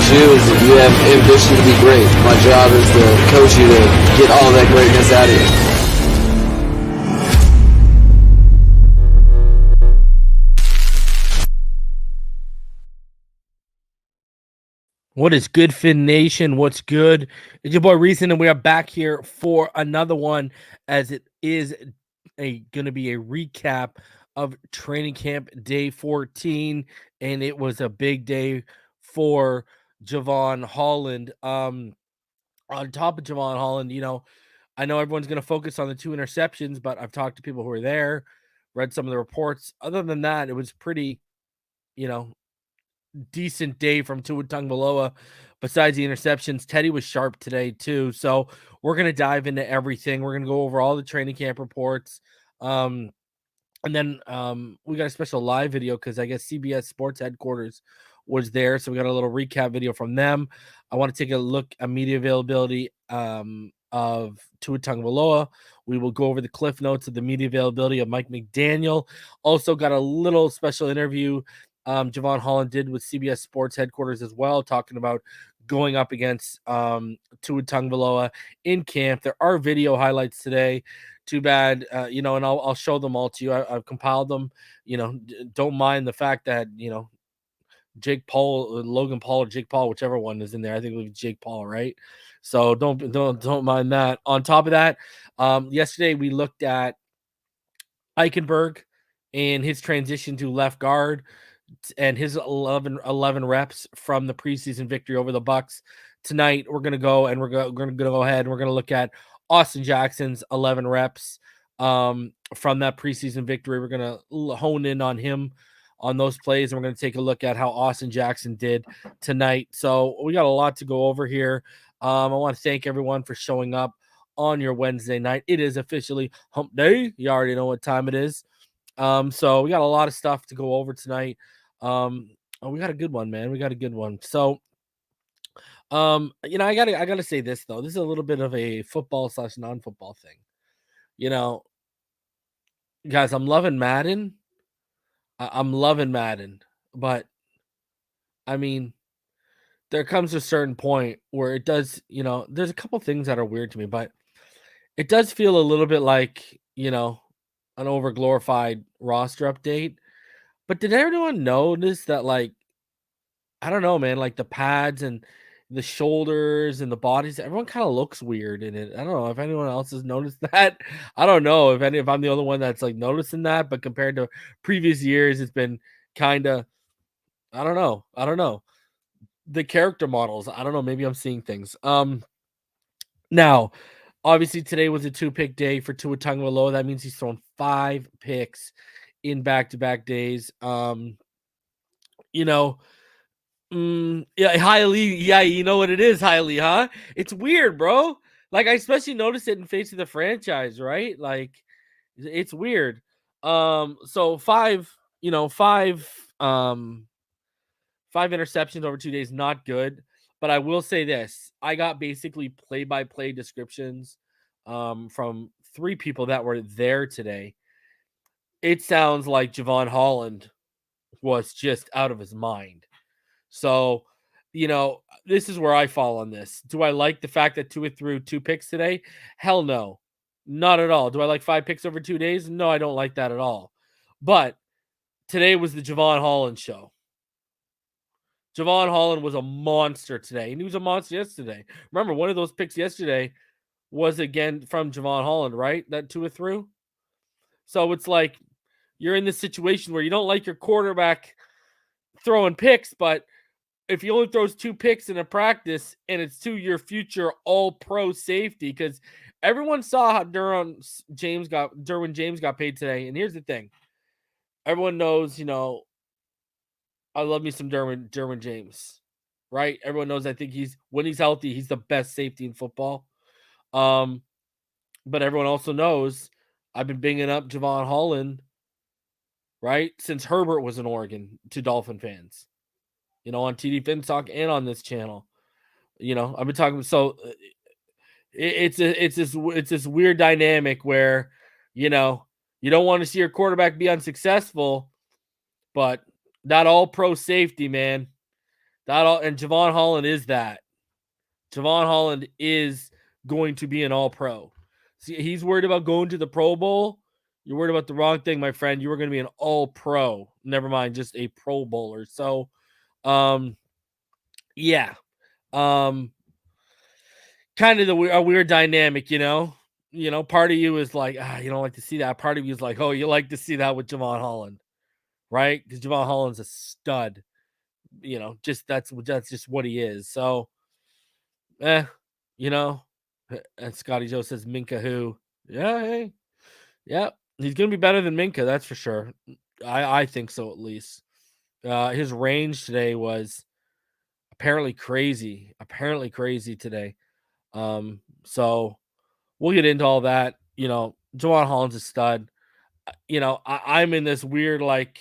about you is that you have ambition to be great. My job is to coach you to get all that greatness out of you. What is good, Fin Nation? What's good? It's your boy Reason, and we are back here for another one, as it is going to be a recap of training camp day 14, and it was a big day for Jevon Holland. On top of Jevon Holland, I know everyone's going to focus on the 2 interceptions, but I've talked to people who were there, read some of the reports. Other than that, it was pretty, you know, decent day from Tua Tagovailoa. Besides the interceptions, Teddy was sharp today too. So we're gonna dive into everything. We're gonna go over all the training camp reports. And then we got a special live video because I guess CBS Sports headquarters was there. So we got a little recap video from them. I want to take a look at media availability of Tua Tagovailoa. We will go over the cliff notes of the media availability of Mike McDaniel. Also got a little special interview Jevon Holland did with CBS Sports headquarters as well, talking about going up against Tua Tagovailoa in camp. There are video highlights today. Too bad, and I'll show them all to you. I've compiled them. Don't mind the fact that Jake Paul, Logan Paul, or Jake Paul, whichever one is in there. I think it was Jake Paul, right? So don't mind that. On top of that, yesterday we looked at Eichenberg and his transition to left guard and his 11 reps from the preseason victory over the Bucks. Tonight we're going to go and we're going to go ahead and we're going to look at Austin Jackson's 11 reps from that preseason victory. We're going to hone in on him on those plays, and we're going to take a look at how Austin Jackson did tonight. So we got a lot to go over here. I want to thank everyone for showing up on your Wednesday night. It is officially hump day. You already know what time it is. So we got a lot of stuff to go over tonight. We got a good one, man. We got a good one. So, I gotta say this though. This is a little bit of a football / non-football thing. Guys, I'm loving Madden. I'm loving Madden, but I mean, there comes a certain point where it does, there's a couple things that are weird to me, but it does feel a little bit like, an overglorified roster update. But did everyone notice that, like, I don't know, man, like the pads and the shoulders and the bodies, everyone kind of looks weird in it. I don't know if anyone else has noticed that. I don't know if I'm the only one that's like noticing that, but compared to previous years, it's been kind of, I don't know. The character models, I don't know, maybe I'm seeing things. Now, obviously today was a 2-pick day for Tua Tagovailoa. That means he's thrown 5 picks in back-to-back days. Yeah, highly, yeah, you know what it is, highly, huh? It's weird, bro. Like, I especially noticed it in Face of the Franchise, right? Like, it's weird. So 5 interceptions over 2 days, not good. But I will say this: I got basically play-by-play descriptions from 3 people that were there today. It sounds like Jevon Holland was just out of his mind. So, this is where I fall on this. Do I like the fact that Tua threw 2 picks today? Hell no. Not at all. Do I like 5 picks over 2 days? No, I don't like that at all. But today was the Jevon Holland show. Jevon Holland was a monster today, and he was a monster yesterday. Remember, one of those picks yesterday was again from Jevon Holland, right? That Tua threw. So it's like you're in this situation where you don't like your quarterback throwing picks, but if he only throws 2 picks in a practice and it's to your future all-pro safety, because everyone saw how Derwin James got paid today. And here's the thing. Everyone knows, I love me some Derwin James, right? Everyone knows I think when he's healthy, he's the best safety in football. But everyone also knows I've been bringing up Jevon Holland, right? Since Herbert was in Oregon to Dolphin fans. On TD Finstock and on this channel. I've been talking. So it's this weird dynamic where, you don't want to see your quarterback be unsuccessful, but that all pro safety, man, Not all, and Jevon Holland is that. Jevon Holland is going to be an all-pro. See, he's worried about going to the Pro Bowl. You're worried about the wrong thing, my friend. You were going to be an all-pro. Never mind, just a Pro Bowler. So, yeah. Kind of a weird dynamic, you know. Part of you is like, you don't like to see that. Part of you is like, oh, you like to see that with Jevon Holland, right? Because Jevon Holland's a stud. That's just what he is. So, you know, and Scotty Joe says Minka who? Yeah, hey, yeah, he's gonna be better than Minka, that's for sure. I think so, at least. His range today was apparently crazy today. So we'll get into all that. Jevon Holland's a stud. I'm in this weird, like,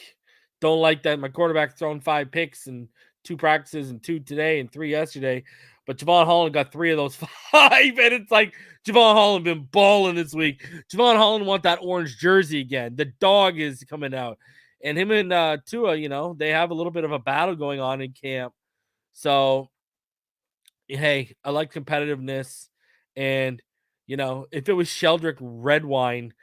don't like that my quarterback thrown 5 picks and 2 practices and 2 today and 3 yesterday. But Jevon Holland got 3 of those 5, and it's like Jevon Holland been balling this week. Jevon Holland want that orange jersey again. The dog is coming out, and him and Tua, they have a little bit of a battle going on in camp. So, hey, I like competitiveness, and if it was Sheldrick Redwine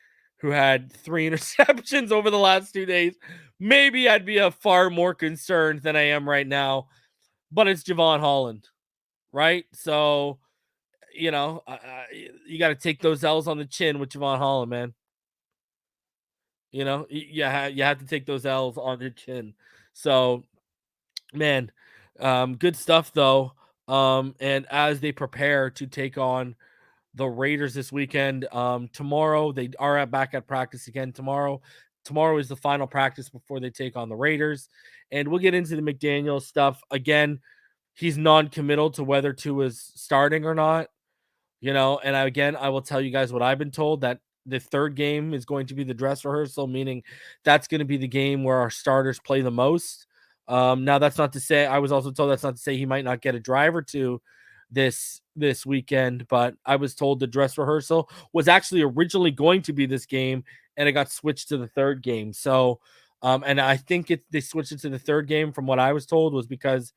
who had 3 interceptions over the last 2 days, maybe I'd be a far more concerned than I am right now. But it's Jevon Holland, right? So, you got to take those L's on the chin with Jevon Holland, man. You have to take those L's on the chin. So, man, good stuff though. And as they prepare to take on the Raiders this weekend, tomorrow they are back at practice again tomorrow. Tomorrow is the final practice before they take on the Raiders, and we'll get into the McDaniel stuff again. He's non-committal to whether Tua is starting or not. And I will tell you guys what I've been told, that the third game is going to be the dress rehearsal, meaning that's going to be the game where our starters play the most. Now that's not to say, I was also told that's not to say he might not get a drive or two this weekend, but I was told the dress rehearsal was actually originally going to be this game, and it got switched to the third game. So, and I think they switched it to the third game from what I was told was because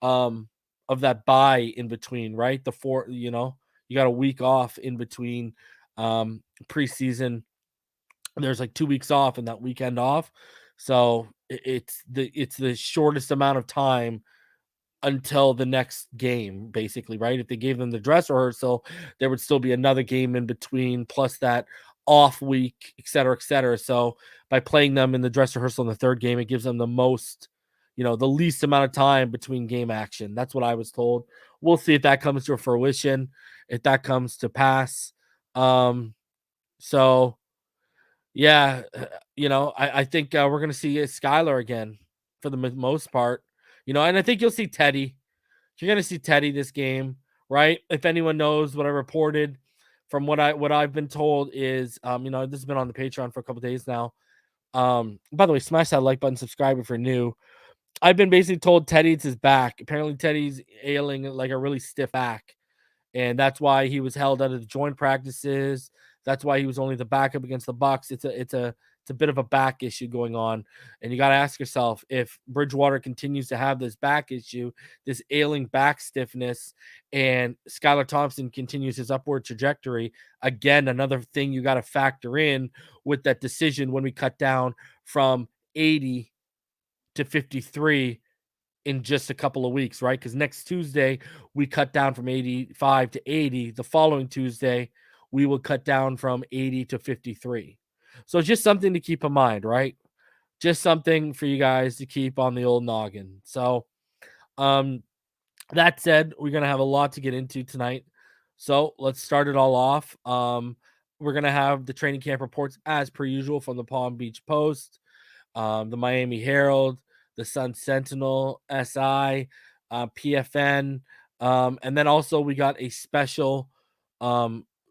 of that bye in between, right? You got a week off in between preseason. There's like 2 weeks off and that weekend off. So it's the shortest amount of time until the next game, basically, right? If they gave them the dress rehearsal, there would still be another game in between, plus that off week, et cetera, et cetera. So by playing them in the dress rehearsal in the third game, it gives them the most, the least amount of time between game action. That's what I was told. We'll see if that comes to fruition, if that comes to pass. So yeah, I think we're going to see Skylar again for the most part, and I think you'll see Teddy. You're going to see Teddy this game, right? If anyone knows what I reported from what I've been told is, this has been on the Patreon for a couple days now. By the way, smash that like button, subscribe if you're new. I've been basically told Teddy's his back. Apparently Teddy's ailing like a really stiff back, and that's why he was held out of the joint practices. That's why he was only the backup against the Bucs. It's a bit of a back issue going on, and you got to ask yourself, if Bridgewater continues to have this back issue, this ailing back stiffness, and Skylar Thompson continues his upward trajectory, again, another thing you got to factor in with that decision when we cut down from 80 to 53 in just a couple of weeks, right? Because next Tuesday we cut down from 85 to 80. The following Tuesday we will cut down from 80 to 53. So just something to keep in mind, right? Just something for you guys to keep on the old noggin. So that said, we're going to have a lot to get into tonight. So let's start it all off. We're going to have the training camp reports as per usual from the Palm Beach Post, the Miami Herald, the Sun Sentinel, SI, PFN. And then also we got a special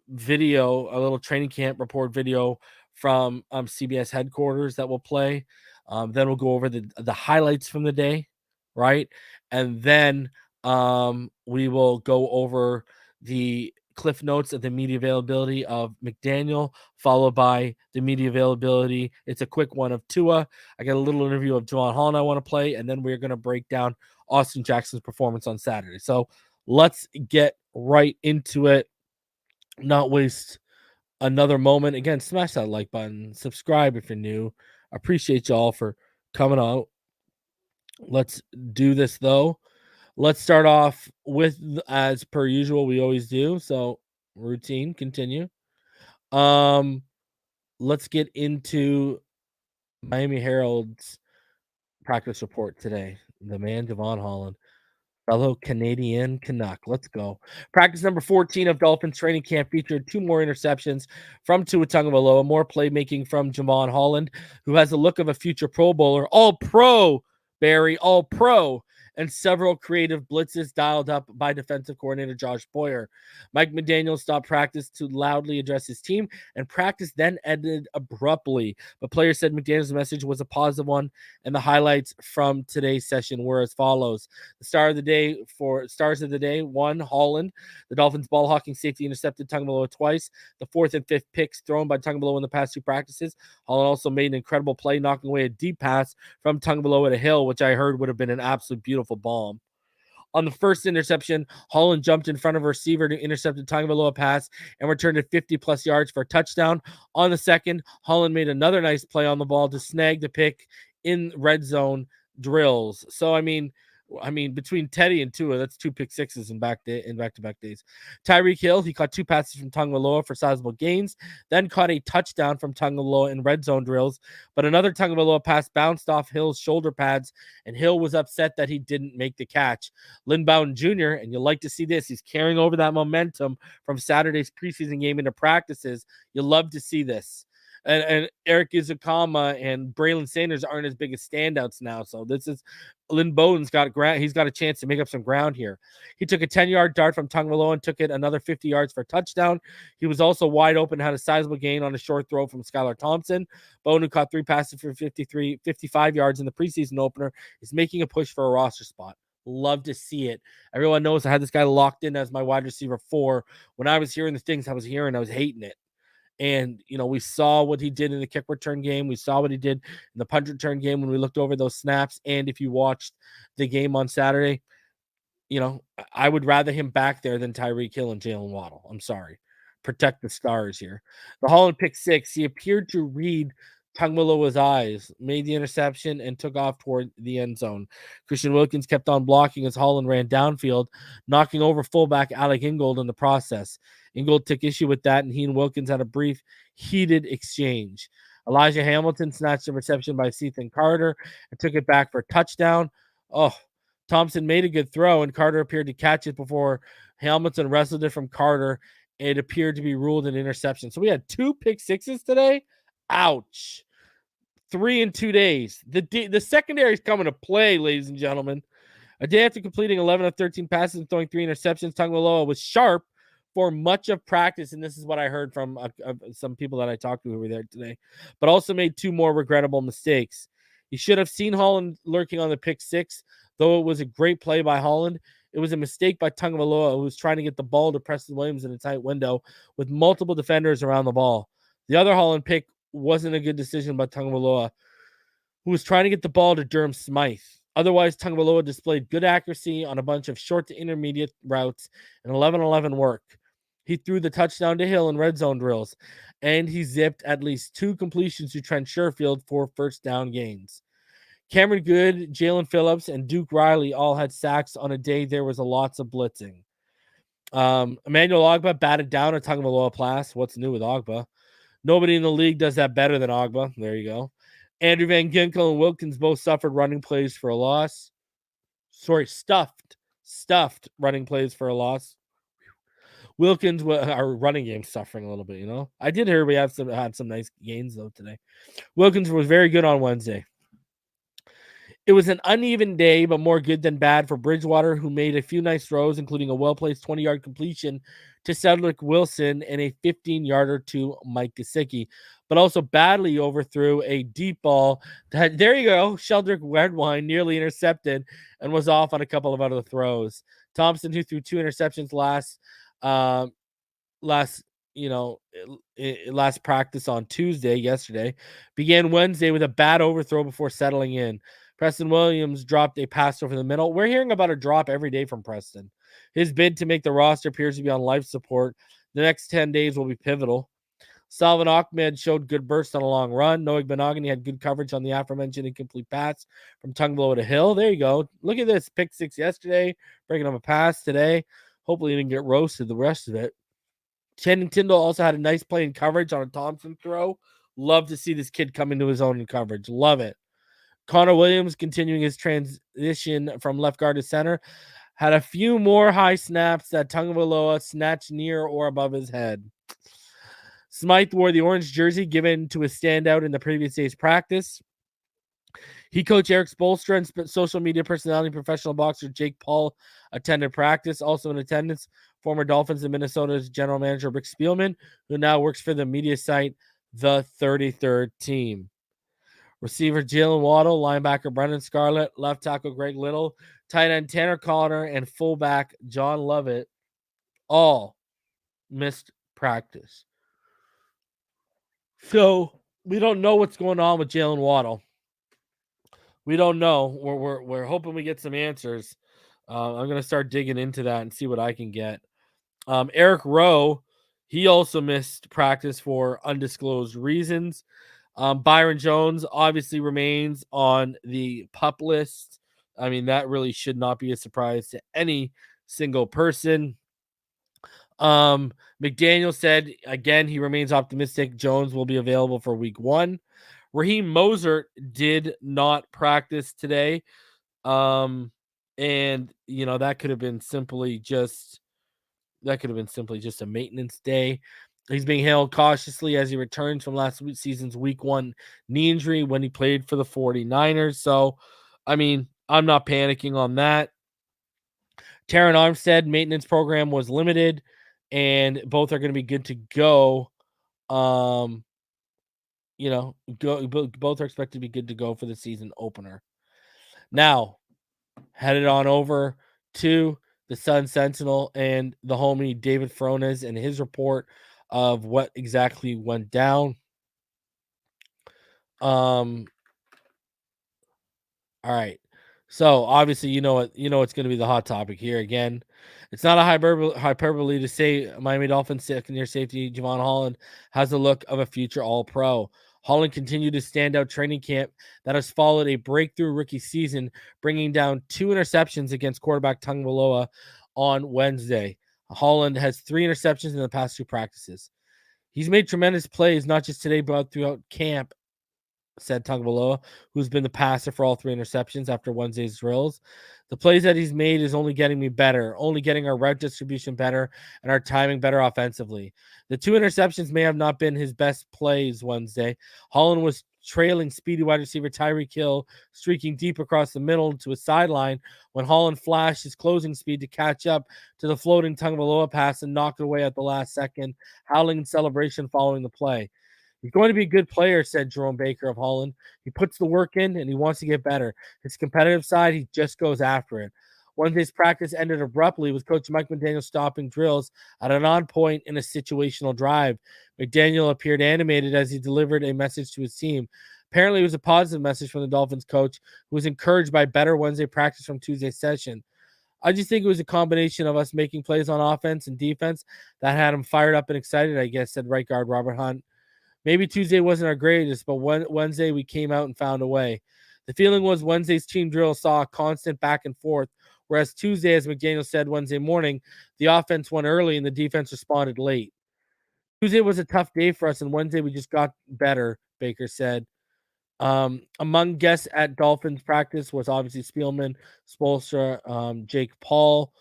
video, a little training camp report video from CBS headquarters that we'll play. Then we'll go over the highlights from the day, right? And then we will go over the cliff notes of the media availability of McDaniel, followed by the media availability. It's a quick one of Tua. I got a little interview of Jevon Holland I want to play, and then we're going to break down Austin Jackson's performance on Saturday. So let's get right into it. Not waste another moment. Again, smash that like button. Subscribe if you're new. I appreciate y'all for coming out. Let's do this, though. Let's start off with, as per usual, we always do. So routine, continue. Let's get into Miami Herald's practice report today. The man, Jevon Holland, fellow Canadian Canuck. Let's go. Practice number 14 of Dolphins Training Camp featured 2 more interceptions from Tua Tagovailoa, more playmaking from Jevon Holland, who has the look of a future Pro Bowler, all-pro, Barry, all-pro, and several creative blitzes dialed up by defensive coordinator Josh Boyer. Mike McDaniel stopped practice to loudly address his team, and practice then ended abruptly. But players said McDaniel's message was a positive one, and the highlights from today's session were as follows. The stars of the day, 1, Holland. The Dolphins ball hawking safety intercepted Tagovailoa twice. The 4th and 5th picks thrown by Tagovailoa in the past 2 practices. Holland also made an incredible play, knocking away a deep pass from Tagovailoa to Hill, which I heard would have been an absolute beautiful bomb. On the first interception, Holland jumped in front of a receiver to intercept a Tagovailoa pass and returned it 50-plus yards for a touchdown. On the second, Holland made another nice play on the ball to snag the pick in red zone drills. So, I mean, between Teddy and Tua, that's 2 pick sixes in back-to-back days. Tyreek Hill, he caught 2 passes from Tagovailoa for sizable gains, then caught a touchdown from Tagovailoa in red zone drills, but another Tagovailoa pass bounced off Hill's shoulder pads, and Hill was upset that he didn't make the catch. Lynn Bowden Jr., and you'll like to see this, he's carrying over that momentum from Saturday's preseason game into practices. You'll love to see this. And Eric Izukama and Braylon Sanders aren't as big as standouts now. So this is Lynn Bowden's got ground. He's got a chance to make up some ground here. He took a 10-yard dart from Tagovailoa and took it another 50 yards for a touchdown. He was also wide open, had a sizable gain on a short throw from Skylar Thompson. Bowden, who caught 3 passes for 55 yards in the preseason opener, is making a push for a roster spot. Love to see it. Everyone knows I had this guy locked in as my wide receiver 4. When I was hearing the things I was hating it. And, we saw what he did in the kick return game. We saw what he did in the punt return game when we looked over those snaps. And if you watched the game on Saturday, I would rather him back there than Tyreek Hill and Jalen Waddle. I'm sorry. Protect the stars here. The Holland pick 6, he appeared to read Tagovailoa's eyes, made the interception, and took off toward the end zone. Christian Wilkins kept on blocking as Holland ran downfield, knocking over fullback Alec Ingold in the process. Ingold took issue with that, and he and Wilkins had a brief, heated exchange. Elijah Hamilton snatched a reception by Ethan Carter and took it back for a touchdown. Thompson made a good throw, and Carter appeared to catch it before Hamilton wrestled it from Carter. It appeared to be ruled an interception. So we had 2 pick sixes today. Ouch. 3 in 2 days. The secondary is coming to play, ladies and gentlemen. A day after completing 11 of 13 passes and throwing 3 interceptions, Tagovailoa was sharp for much of practice, and this is what I heard from some people that I talked to who were there today, but also made 2 more regrettable mistakes. He should have seen Holland lurking on the pick 6, though it was a great play by Holland. It was a mistake by Tagovailoa, who was trying to get the ball to Preston Williams in a tight window with multiple defenders around the ball. The other Holland pick wasn't a good decision by Tagovailoa, who was trying to get the ball to Durham Smythe. Otherwise, Tagovailoa displayed good accuracy on a bunch of short to intermediate routes and 11-11 work. He threw the touchdown to Hill in red zone drills, and he zipped at least 2 completions to Trent Sherfield for first down gains. Cameron Good, Jalen Phillips, and Duke Riley all had sacks on a day there was lots of blitzing. Emmanuel Ogbah batted down a Tagovailoa pass. What's new with Ogbah? Nobody in the league does that better than Ogbah. There you go. Andrew Van Ginkel and Wilkins both suffered running plays for a loss. Stuffed running plays for a loss. Wilkins, our running game, suffering a little bit, I did hear we had some nice gains, though, today. Wilkins was very good on Wednesday. It was an uneven day, but more good than bad for Bridgewater, who made a few nice throws, including a well-placed 20-yard completion to Cedric Wilson and a 15-yarder to Mike Gesicki, but also badly overthrew a deep ball that, there you go, Sheldrick Redwine nearly intercepted and was off on a couple of other throws. Thompson, who threw 2 interceptions last last practice on yesterday, began Wednesday with a bad overthrow before settling in. Preston Williams dropped a pass over the middle. We're hearing about a drop every day from Preston. His bid to make the roster appears to be on life support. The next 10 days will be pivotal. Salvin Ahmed showed good bursts on a long run. Noah Benogany had good coverage on the aforementioned incomplete pass from Tagovailoa to Hill. There you go. Look at this. Pick 6 yesterday, breaking up a pass today. Hopefully he didn't get roasted the rest of it. Channing Tindall also had a nice play in coverage on a Thompson throw. Love to see this kid come into his own in coverage. Love it. Connor Williams continuing his transition from left guard to center. Had a few more high snaps that Tagovailoa snatched near or above his head. Smythe wore the orange jersey given to a standout in the previous day's practice. He coach Eric Spoelstra and social media personality professional boxer Jake Paul attended practice. Also in attendance, former Dolphins and Minnesota's general manager Rick Spielman, who now works for the media site The 33rd Team. Receiver Jalen Waddle, linebacker Brendan Scarlett, left tackle Greg Little, tight end Tanner Connor, and fullback John Lovett all missed practice. So we don't know what's going on with Jalen Waddle. We don't know. We're hoping we get some answers. I'm gonna start digging into that and see what I can get. Eric Rowe, he also missed practice for undisclosed reasons. Byron Jones obviously remains on the PUP list. I mean, that really should not be a surprise to any single person. McDaniel said again he remains optimistic Jones will be available for week 1. Raheem Mostert did not practice today. And that could have been simply just a maintenance day. He's being held cautiously as he returns from last season's week 1 knee injury when he played for the 49ers. So, I mean, I'm not panicking on that. Taron Armstead maintenance program was limited, and both are going to be good to go. Both are expected to be good to go for the season opener. Now, headed on over to the Sun Sentinel and the homie David Frones and his report of what exactly went down. All right. So obviously, it's going to be the hot topic here again. It's not a hyperbole to say Miami Dolphins second-year safety Jevon Holland has the look of a future All-Pro. Holland continued to stand out training camp that has followed a breakthrough rookie season, bringing down 2 interceptions against quarterback Tagovailoa on Wednesday. Holland has 3 interceptions in the past 2 practices. He's made tremendous plays, not just today, but throughout camp, said Tagovailoa, who's been the passer for all 3 interceptions after Wednesday's drills. The plays that he's made is only getting me better, only getting our route distribution better and our timing better offensively. The 2 interceptions may have not been his best plays Wednesday. Holland was trailing speedy wide receiver Tyreek Hill, streaking deep across the middle to a sideline when Holland flashed his closing speed to catch up to the floating Tagovailoa pass and knocked it away at the last second, howling in celebration following the play. He's going to be a good player, said Jerome Baker of Holland. He puts the work in and he wants to get better. His competitive side, he just goes after it. Wednesday's practice ended abruptly with Coach Mike McDaniel stopping drills at an on point in a situational drive. McDaniel appeared animated as he delivered a message to his team. Apparently, it was a positive message from the Dolphins coach, who was encouraged by better Wednesday practice from Tuesday's session. I just think it was a combination of us making plays on offense and defense that had him fired up and excited, I guess, said right guard Robert Hunt. Maybe Tuesday wasn't our greatest, but Wednesday we came out and found a way. The feeling was Wednesday's team drill saw a constant back and forth, whereas Tuesday, as McDaniel said Wednesday morning, the offense went early and the defense responded late. Tuesday was a tough day for us, and Wednesday we just got better, Baker said. Among guests at Dolphins practice was obviously Spielman, Spoelstra, Jake Paul.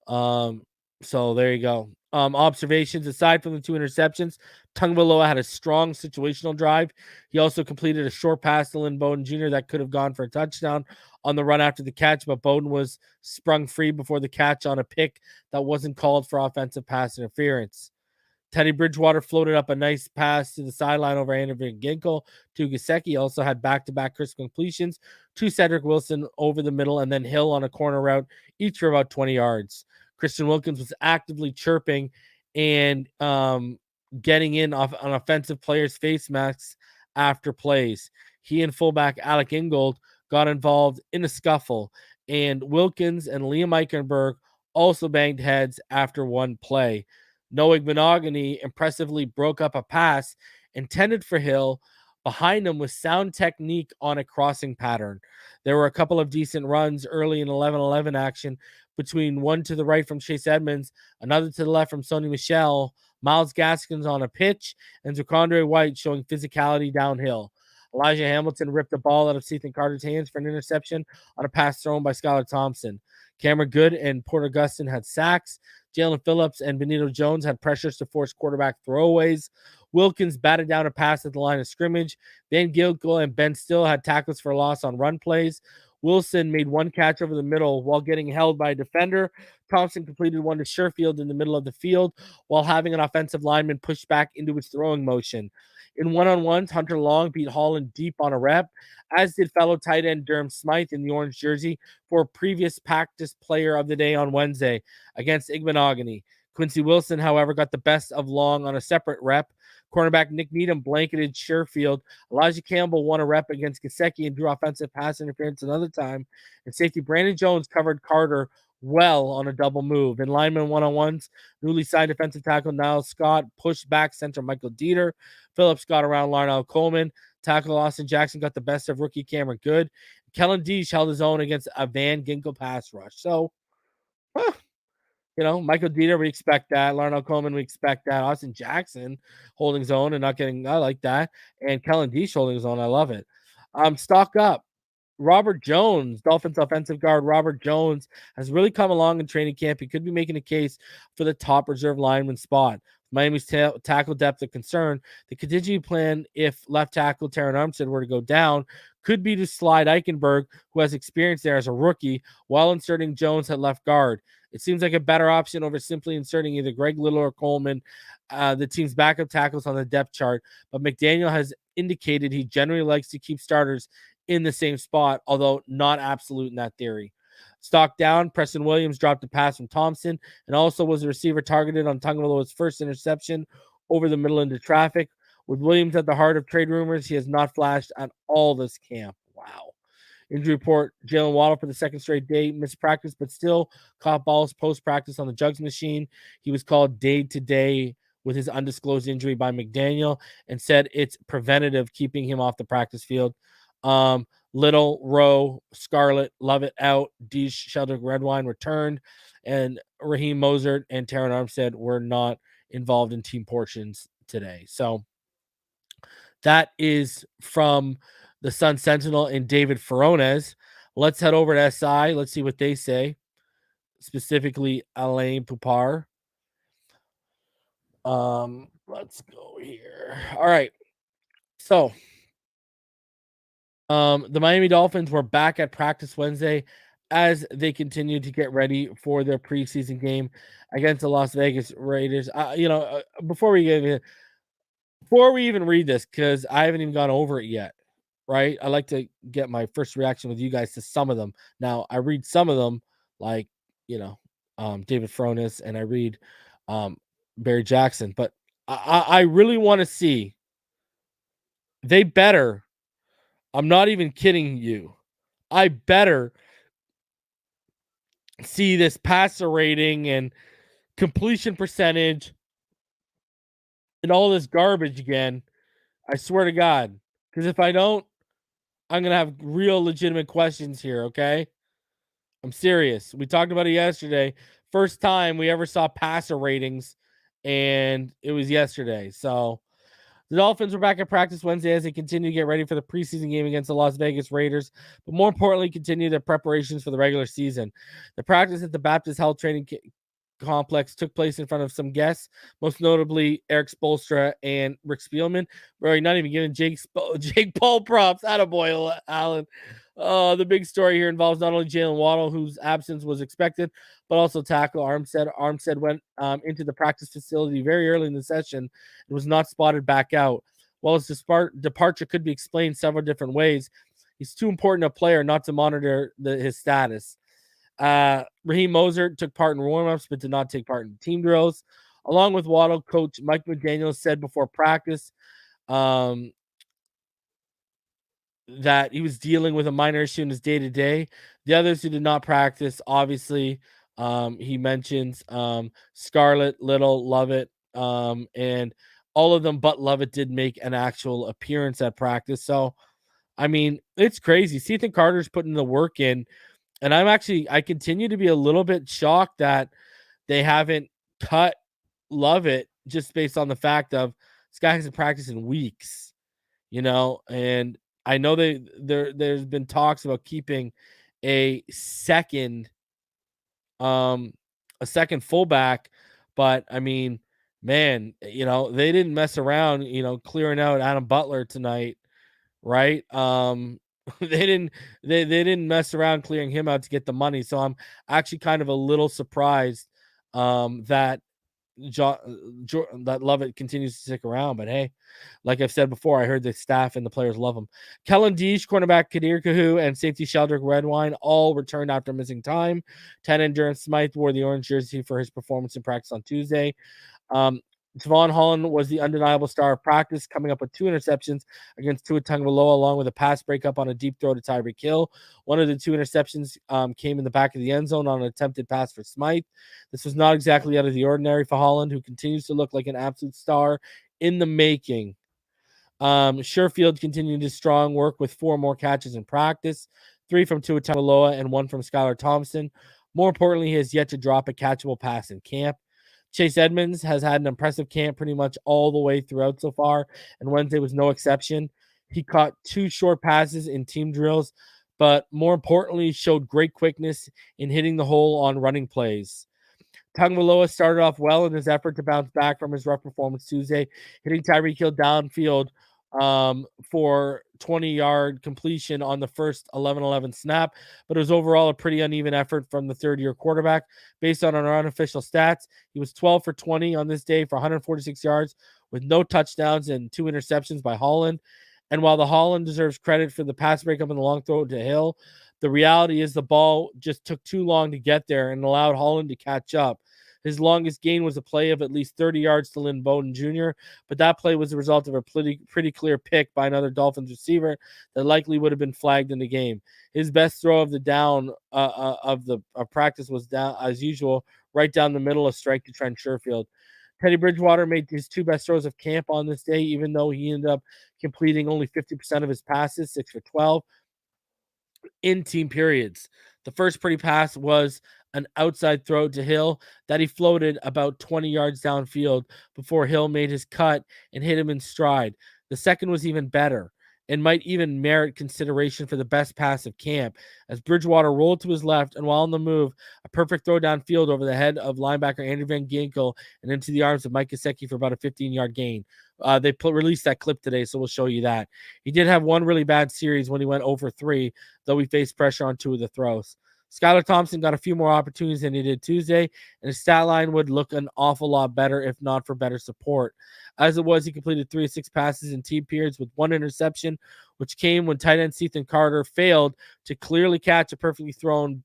So there you go. Observations aside from the 2 interceptions, Tagovailoa had a strong situational drive. He also completed a short pass to Lynn Bowden Jr. that could have gone for a touchdown on the run after the catch, but Bowden was sprung free before the catch on a pick that wasn't called for offensive pass interference. Teddy Bridgewater floated up a nice pass to the sideline over Andrew Ginkle. To Gesicki also had back-to-back crisp completions to Cedric Wilson over the middle and then Hill on a corner route, each for about 20 yards. Christian Wilkins was actively chirping and getting in off on offensive players' face masks after plays. He and fullback Alec Ingold got involved in a scuffle, and Wilkins and Liam Eichenberg also banged heads after one play. Noah Monogany impressively broke up a pass intended for Hill behind him with sound technique on a crossing pattern. There were a couple of decent runs early in 11-11 action between one to the right from Chase Edmonds, another to the left from Sony Michel, Miles Gaskins on a pitch, and Zaquandre White showing physicality downhill. Elijah Hamilton ripped the ball out of Ethan Carter's hands for an interception on a pass thrown by Skylar Thompson. Cameron Good and Porter Gustin had sacks. Jalen Phillips and Benito Jones had pressures to force quarterback throwaways. Wilkins batted down a pass at the line of scrimmage. Van Gilkel and Ben Still had tackles for loss on run plays. Wilson made one catch over the middle while getting held by a defender. Thompson completed one to Sherfield in the middle of the field while having an offensive lineman pushed back into his throwing motion. In one-on-ones, Hunter Long beat Holland deep on a rep, as did fellow tight end Durham Smythe in the orange jersey for a previous practice player of the day on Wednesday against Igbenogany. Quincy Wilson, however, got the best of Long on a separate rep. Cornerback Nick Needham blanketed Sherfield. Elijah Campbell won a rep against Gesicki and drew offensive pass interference another time. And safety Brandon Jones covered Carter well on a double move. In lineman one-on-ones, newly signed defensive tackle Niles Scott pushed back center Michael Dieter. Phillips got around Larnell Coleman. Tackle Austin Jackson got the best of rookie Cameron Good. Kellen Deesh held his own against a Van Ginkel pass rush. So, Michael Dieter, we expect that. Larnell Coleman, we expect that. Austin Jackson holding his own and not getting, I like that. And Kellen Deesh holding his own. I love it. Stock up. Robert Jones, Dolphins offensive guard Robert Jones, has really come along in training camp. He could be making a case for the top reserve lineman spot. Miami's tackle depth of concern. The contingency plan, if left tackle Terran Armstead were to go down, could be to slide Eichenberg, who has experience there as a rookie, while inserting Jones at left guard. It seems like a better option over simply inserting either Greg Little or Coleman, the team's backup tackles on the depth chart. But McDaniel has indicated he generally likes to keep starters in the same spot, although not absolute in that theory. Stock down, Preston Williams dropped a pass from Thompson and also was a receiver targeted on Tagovailoa's first interception over the middle into traffic. With Williams at the heart of trade rumors, he has not flashed at all this camp. Wow. Injury report, Jalen Waddle for the second straight day, missed practice, but still caught balls post-practice on the jugs machine. He was called day-to-day with his undisclosed injury by McDaniel and said it's preventative, keeping him off the practice field. Little, Rowe, Scarlett, Lovett out, Deesh, Sheldrick, Redwine returned, and Raheem Mozart and Terran Armstead were not involved in team portions today. So that is from the Sun Sentinel and David Furones. Let's head over to SI. Let's see what they say, specifically Alain Poupar. Let's go here. All right. So the Miami Dolphins were back at practice Wednesday as they continued to get ready for their preseason game against the Las Vegas Raiders. Before we even read this, because I haven't even gone over it yet, right? I like to get my first reaction with you guys to some of them. Now, I read some of them, like, David Fronis, and I read Barry Jackson, but I really want to see. They better. I'm not even kidding you. I better see this passer rating and completion percentage and all this garbage again. I swear to God. Because if I don't, I'm going to have real legitimate questions here, okay? I'm serious. We talked about it yesterday. First time we ever saw passer ratings, and it was yesterday. So the Dolphins were back at practice Wednesday as they continue to get ready for the preseason game against the Las Vegas Raiders, but more importantly, continue their preparations for the regular season. The practice at the Baptist Health Training Complex took place in front of some guests, most notably Eric Spoelstra and Rick Spielman. Bro, not even giving Jake Paul props. Attaboy, Allen. The big story here involves not only Jalen Waddle, whose absence was expected, but also tackle Armstead. Armstead went into the practice facility very early in the session and was not spotted back out. While his departure could be explained several different ways, he's too important a player not to monitor his status. Raheem Mozart took part in warm-ups but did not take part in team drills. Along with Waddle, Coach Mike McDaniel said before practice that he was dealing with a minor issue in his day-to-day. The others who did not practice, obviously, he mentions Scarlett, Little, Lovett, and all of them but Lovett did make an actual appearance at practice. So, I mean, it's crazy. Ethan Carter's putting the work in, and I continue to be a little bit shocked that they haven't cut Lovett just based on the fact of this guy hasn't practiced in weeks, and I know there's been talks about keeping a second fullback, but I mean, man, they didn't mess around, clearing out Adam Butler tonight, right? They didn't mess around clearing him out to get the money. So I'm actually kind of a little surprised that that Lovett continues to stick around. But hey, like I've said before, I heard the staff and the players love him. Kellen Deesh, cornerback Kadir Kahu, and safety Sheldrick Redwine all returned after missing time. Tannen Durham Smythe wore the orange jersey for his performance in practice on Tuesday. Jevon Holland was the undeniable star of practice, coming up with 2 interceptions against Tua Tagovailoa, along with a pass breakup on a deep throw to Tyreek Hill. One of the 2 interceptions came in the back of the end zone on an attempted pass for Smythe. This was not exactly out of the ordinary for Holland, who continues to look like an absolute star in the making. Sherfield continued his strong work with 4 more catches in practice, 3 from Tua Tagovailoa and 1 from Skylar Thompson. More importantly, he has yet to drop a catchable pass in camp. Chase Edmonds has had an impressive camp pretty much all the way throughout so far, and Wednesday was no exception. He caught 2 short passes in team drills, but more importantly, showed great quickness in hitting the hole on running plays. Tagovailoa started off well in his effort to bounce back from his rough performance Tuesday, hitting Tyreek Hill downfield for 20-yard completion on the first 11-11 snap, but it was overall a pretty uneven effort from the third-year quarterback. Based on our unofficial stats, he was 12 for 20 on this day for 146 yards with no touchdowns and 2 interceptions by Holland. And while the Holland deserves credit for the pass breakup and the long throw to Hill, the reality is the ball just took too long to get there and allowed Holland to catch up. His longest gain was a play of at least 30 yards to Lynn Bowden Jr., but that play was the result of a pretty clear pick by another Dolphins receiver that likely would have been flagged in the game. His best throw of the down of practice was down as usual, right down the middle, a strike to Trent Sherfield. Teddy Bridgewater made his 2 best throws of camp on this day, even though he ended up completing only 50% of his passes, 6 for 12 in team periods. The first pretty pass was an outside throw to Hill that he floated about 20 yards downfield before Hill made his cut and hit him in stride. The second was even better and might even merit consideration for the best pass of camp, as Bridgewater rolled to his left and while on the move, a perfect throw downfield over the head of linebacker Andrew Van Ginkel and into the arms of Mike Gesicki for about a 15-yard gain. They released that clip today, so we'll show you that. He did have one really bad series when he went over 3, though he faced pressure on 2 of the throws. Skylar Thompson got a few more opportunities than he did Tuesday, and his stat line would look an awful lot better if not for better support. As it was, he completed 3 of 6 passes in team periods with 1 interception, which came when tight end Ethan Carter failed to clearly catch a perfectly thrown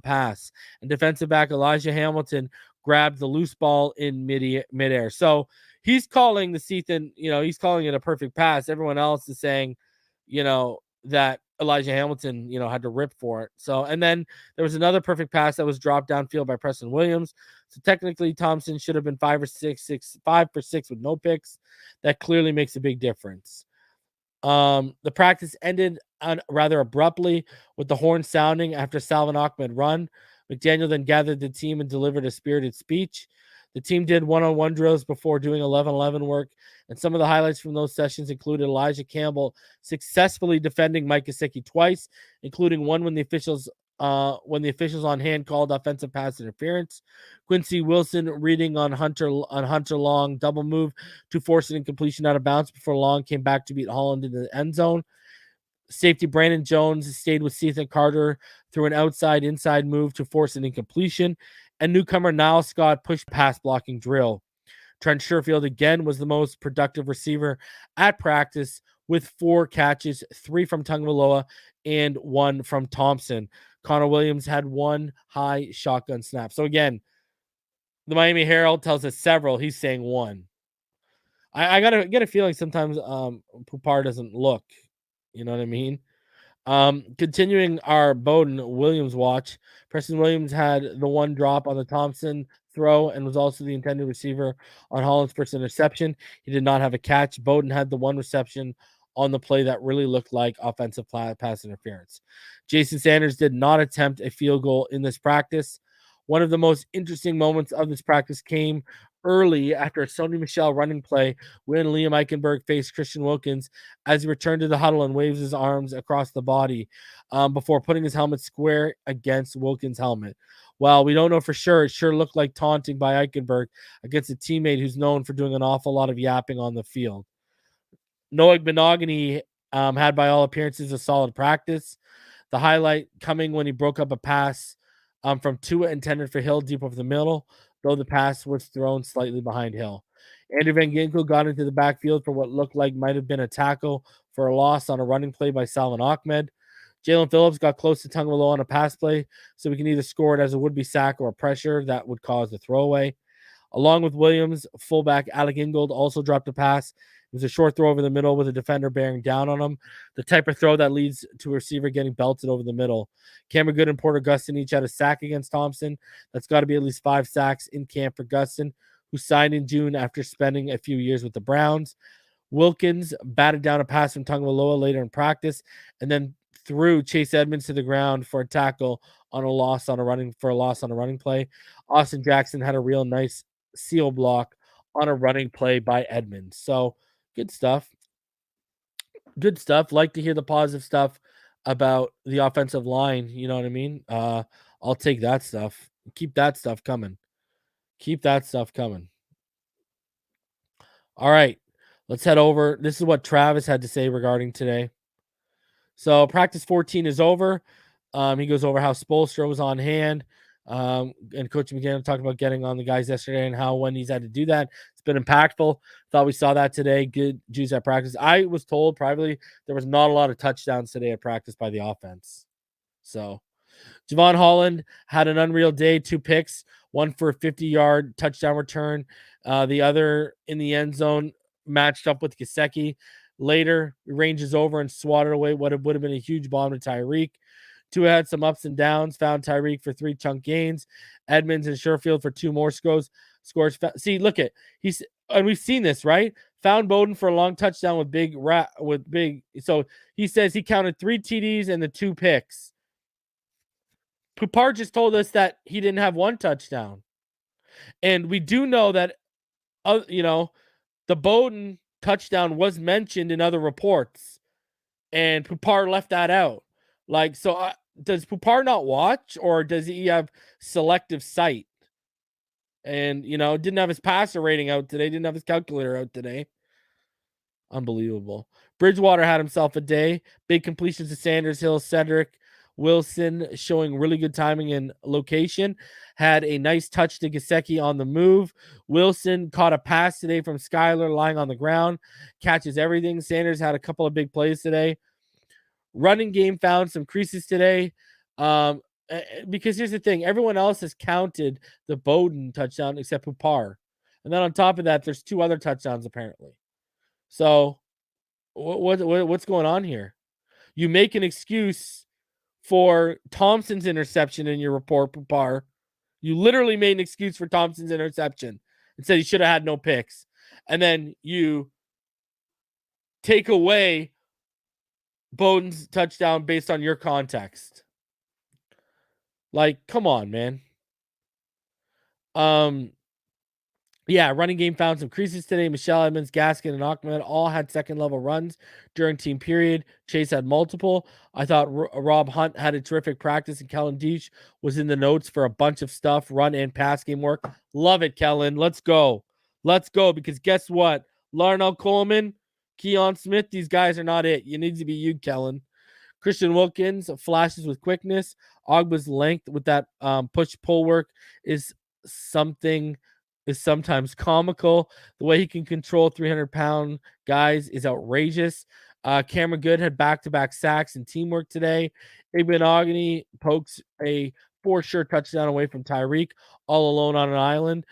pass, and defensive back Elijah Hamilton grabbed the loose ball in midair. So he's calling the Ethan, he's calling it a perfect pass. Everyone else is saying, that Elijah Hamilton, had to rip for it. So, and then there was another perfect pass that was dropped downfield by Preston Williams. So technically Thompson should have been 5 for 6 with no picks. That clearly makes a big difference. The practice ended rather abruptly with the horn sounding after Salvin Ahmed run. McDaniel then gathered the team and delivered a spirited speech. The team did one-on-one drills before doing 11-11 work, and some of the highlights from those sessions included Elijah Campbell successfully defending Mike Gesicki twice, including one when the officials on hand called offensive pass interference. Quincy Wilson reading on Hunter Long double move to force an incompletion out of bounds before Long came back to beat Holland into the end zone. Safety Brandon Jones stayed with Ethan Carter through an outside-inside move to force an incompletion, and newcomer Niall Scott pushed pass blocking drill. Trent Sherfield again was the most productive receiver at practice with 4 catches, 3 from Tagovailoa and 1 from Thompson. Connor Williams had 1 high shotgun snap. So again, The Miami Herald tells us several. He's saying one. I gotta get a feeling sometimes Pupar doesn't look. You know what I mean? Continuing our Bowden Williams watch, Preston Williams had the one drop on the Thompson throw and was also the intended receiver on Holland's first interception. He did not have a catch. Bowden had the one reception on the play that really looked like offensive pass interference. Jason Sanders did not attempt a field goal in this practice. One of the most interesting moments of this practice came early after a Sony Michel running play when Liam Eichenberg faced Christian Wilkins as he returned to the huddle and waves his arms across the body before putting his helmet square against Wilkins' helmet. While we don't know for sure, it sure looked like taunting by Eichenberg against a teammate who's known for doing an awful lot of yapping on the field. Noah Benogany had, by all appearances, a solid practice. The highlight coming when he broke up a pass from Tua intended for Hill deep over the middle, though the pass was thrown slightly behind Hill. Andrew Van Ginkel got into the backfield for what looked like might have been a tackle for a loss on a running play by Salvin Ahmed. Jalen Phillips got close to Tagovailoa on a pass play, so we can either score it as a would-be sack or a pressure that would cause a throwaway. Along with Williams, fullback Alec Ingold also dropped a pass. It was a short throw over the middle with a defender bearing down on him. The type of throw that leads to a receiver getting belted over the middle. Cameron Good and Porter Gustin each had a sack against Thompson. That's got to be at least 5 sacks in camp for Gustin, who signed in June after spending a few years with the Browns. Wilkins batted down a pass from Tagovailoa later in practice and then threw Chase Edmonds to the ground for a tackle on a loss on a running play. Austin Jackson had a real nice seal block on a running play by Edmonds. So good stuff. Good stuff. Like to hear the positive stuff about the offensive line. You know what I mean? I'll take that stuff. Keep that stuff coming. Keep that stuff coming. All right. Let's head over. This is what Travis had to say regarding today. So practice 14 is over. He goes over how Spoelstra was on hand. And Coach McDaniel talked about getting on the guys yesterday and how when he's had to do that, it's been impactful. Thought we saw that today. Good juice at practice. I was told privately there was not a lot of touchdowns today at practice by the offense. So Jevon Holland had an unreal day, 2 picks, one for a 50-yard touchdown return, the other in the end zone, matched up with Gesicki. Later, he ranges over and swatted away what would have been a huge bomb to Tyreek. Tua had some ups and downs, found Tyreek for 3 chunk gains, Edmonds and Sherfield for 2 more scores. See, look at and we've seen this, right? Found Bowden for a long touchdown with big. So he says he counted 3 TDs and the 2 picks. Pupar just told us that he didn't have 1 touchdown, and we do know that, the Bowden touchdown was mentioned in other reports, and Pupar left that out. Like, so does Pupar not watch, or does he have selective sight? And, didn't have his passer rating out today, didn't have his calculator out today. Unbelievable. Bridgewater had himself a day. Big completions to Sanders, Hill, Cedric, Wilson, showing really good timing and location. Had a nice touch to Gesicki on the move. Wilson caught a pass today from Skyler lying on the ground. Catches everything. Sanders had a couple of big plays today. Running game found some creases today. Because here's the thing. Everyone else has counted the Bowden touchdown except Pupar. And then on top of that, there's 2 other touchdowns apparently. So what's going on here? You make an excuse for Thompson's interception in your report, Pupar. You literally made an excuse for Thompson's interception and said he should have had no picks. And then you take away Bowden's touchdown based on your context. Like, come on, man. Yeah, running game found some creases today. Michelle, Edmonds, Gaskin, and Ahmed all had second-level runs during team period. Chase had multiple. I thought Rob Hunt had a terrific practice, and Kellen Deach was in the notes for a bunch of stuff, run and pass game work. Love it, Kellen. Let's go. Let's go, because guess what? Larnell Coleman, Keon Smith, these guys are not it. You need to be you, Kellen. Christian Wilkins flashes with quickness. Ogba's length with that push-pull work is sometimes comical. The way he can control 300-pound guys is outrageous. Cameron Good had back-to-back sacks and teamwork today. Ibn Agni pokes a for sure touchdown away from Tyreek, all alone on an island.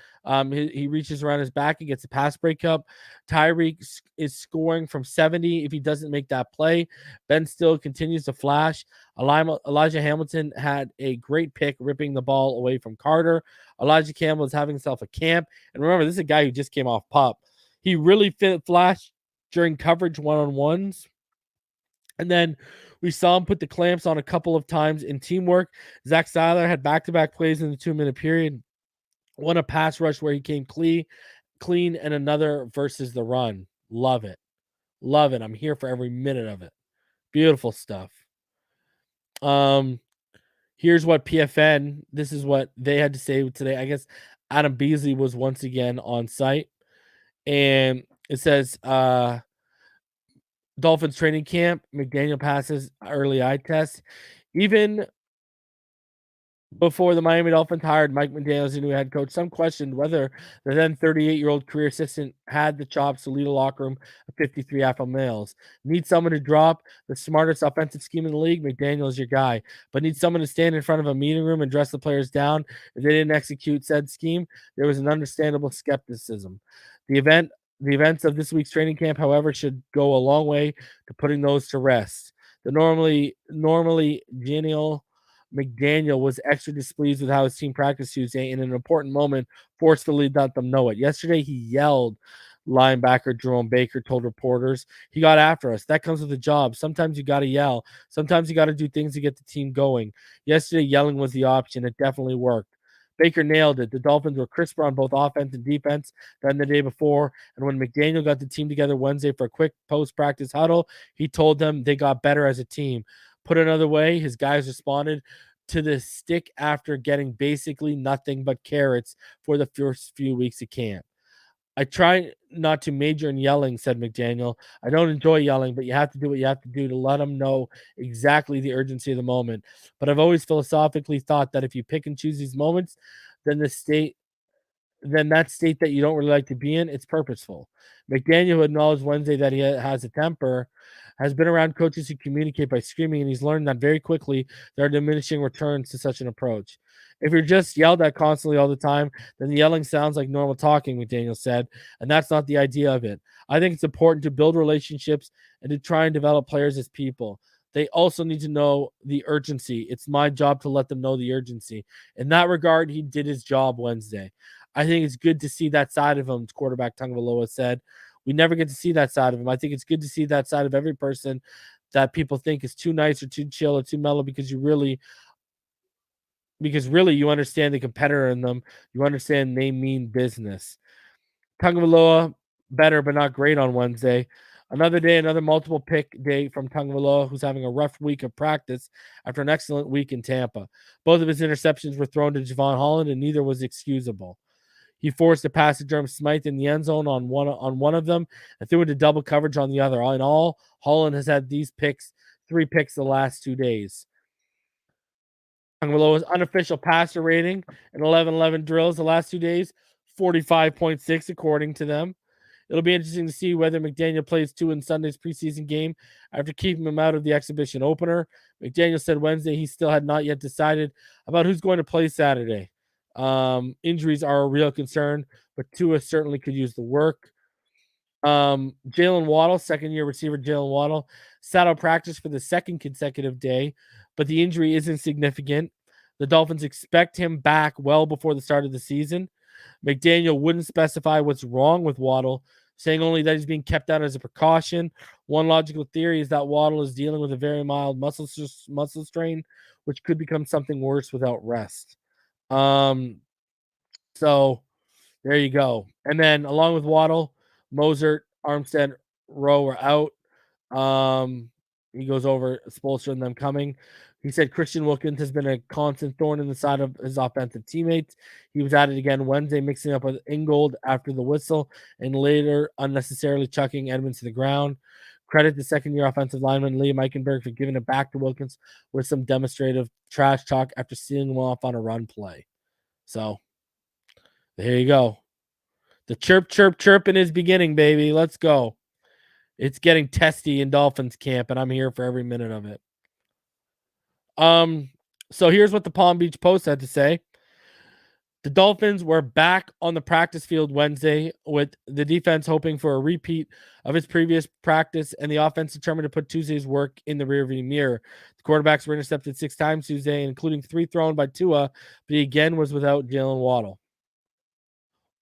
He reaches around his back and gets a pass breakup. Tyreek is scoring from 70 if he doesn't make that play. Ben Still continues to flash. Elijah Hamilton had a great pick ripping the ball away from Carter. Elijah Campbell is having himself a camp. And remember, this is a guy who just came off PUP. He really flashed during coverage one-on-ones. And then we saw him put the clamps on a couple of times in teamwork. Zach Seiler had back-to-back plays in the 2-minute period. One a pass rush where he came clean, and another versus the run. Love it. Love it. I'm here for every minute of it. Beautiful stuff. Here's what PFN, this is what they had to say today. I guess Adam Beasley was once again on site. And it says, Dolphins Training Camp, McDaniel passes early eye test. Even before the Miami Dolphins hired Mike McDaniel as a new head coach, some questioned whether the then 38-year-old career assistant had the chops to lead a locker room of 53 alpha males. Need someone to drop the smartest offensive scheme in the league? McDaniel is your guy. But need someone to stand in front of a meeting room and dress the players down if they didn't execute said scheme? There was an understandable skepticism. The events of this week's training camp, however, should go a long way to putting those to rest. The normally genial McDaniel was extra displeased with how his team practiced Tuesday, in an important moment forcefully let them know it. Yesterday, he yelled, linebacker Jerome Baker told reporters. He got after us. That comes with the job. Sometimes you got to yell. Sometimes you got to do things to get the team going. Yesterday, yelling was the option. It definitely worked. Baker nailed it. The Dolphins were crisper on both offense and defense than the day before. And when McDaniel got the team together Wednesday for a quick post-practice huddle, he told them they got better as a team. Put another way, his guys responded to the stick after getting basically nothing but carrots for the first few weeks of camp. I try not to major in yelling, said McDaniel. I don't enjoy yelling, but you have to do what you have to do to let them know exactly the urgency of the moment. But I've always philosophically thought that if you pick and choose these moments, then that state that you don't really like to be in, it's purposeful. McDaniel, who acknowledged Wednesday that he has a temper, has been around coaches who communicate by screaming, and he's learned that very quickly there are diminishing returns to such an approach. If you're just yelled at constantly all the time, then the yelling sounds like normal talking, McDaniel said, and that's not the idea of it. I think it's important to build relationships and to try and develop players as people. They also need to know the urgency. It's my job to let them know the urgency. In that regard, he did his job Wednesday. I think it's good to see that side of him, quarterback Tagovailoa said. We never get to see that side of him. I think it's good to see that side of every person that people think is too nice or too chill or too mellow, because really you understand the competitor in them. You understand they mean business. Tagovailoa, better but not great on Wednesday. Another day, another multiple pick day from Tagovailoa, who's having a rough week of practice after an excellent week in Tampa. Both of his interceptions were thrown to Jevon Holland, and neither was excusable. He forced a pass to Durham Smythe in the end zone on one of them and threw into double coverage on the other. All in all, Holland has had these 3 picks the last 2 days. Tagovailoa's unofficial passer rating in 11-11 drills the last 2 days, 45.6 according to them. It'll be interesting to see whether McDaniel plays Tua in Sunday's preseason game after keeping him out of the exhibition opener. McDaniel said Wednesday he still had not yet decided about who's going to play Saturday. Injuries are a real concern, but Tua certainly could use the work. Jalen Waddle, second-year receiver Jalen Waddle, sat out practice for the second consecutive day, but the injury isn't significant. The Dolphins expect him back well before the start of the season. McDaniel wouldn't specify what's wrong with Waddle, saying only that he's being kept out as a precaution. One logical theory is that Waddle is dealing with a very mild muscle strain, which could become something worse without rest. So there you go. And then along with Waddle, Mozart, Armstead, Rowe are out. He goes over Spolstra and them coming. He said Christian Wilkins has been a constant thorn in the side of his offensive teammates. He was at it again Wednesday, mixing up with Ingold after the whistle and later unnecessarily chucking Edmonds to the ground. Credit the second-year offensive lineman Liam Eichenberg for giving it back to Wilkins with some demonstrative trash talk after sealing him off on a run play. So there you go. The chirping is beginning, baby. Let's go. It's getting testy in Dolphins camp, and I'm here for every minute of it. So here's what the Palm Beach Post had to say. The Dolphins were back on the practice field Wednesday, with the defense hoping for a repeat of its previous practice and the offense determined to put Tuesday's work in the rearview mirror. The quarterbacks were intercepted 6 times Tuesday, including 3 thrown by Tua, but he again was without Jalen Waddle.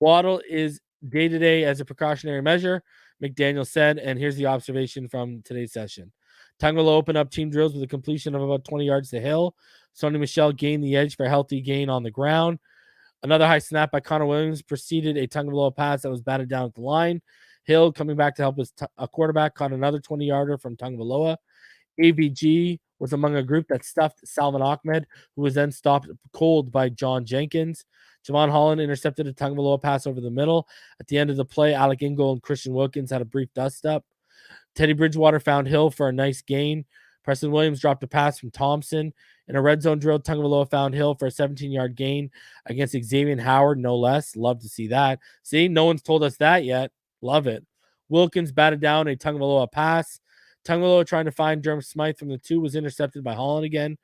Waddle is day-to-day as a precautionary measure, McDaniel said, and here's the observation from today's session. Tagovailoa opened up team drills with a completion of about 20 yards to Hill. Sonny Michel gained the edge for a healthy gain on the ground. Another high snap by Connor Williams preceded a Tagovailoa pass that was batted down at the line. Hill, coming back to help his quarterback, caught another 20-yarder from Tagovailoa. AVG was among a group that stuffed Salvin Ahmed, who was then stopped cold by John Jenkins. Jevon Holland intercepted a Tagovailoa pass over the middle. At the end of the play, Alec Ingold and Christian Wilkins had a brief dust-up. Teddy Bridgewater found Hill for a nice gain. Preston Williams dropped a pass from Thompson. In a red zone drill, Tagovailoa found Hill for a 17-yard gain against Xavier Howard, no less. Love to see that. See, no one's told us that yet. Love it. Wilkins batted down a Tagovailoa pass. Tagovailoa trying to find Durham Smythe from the 2 was intercepted by Holland again.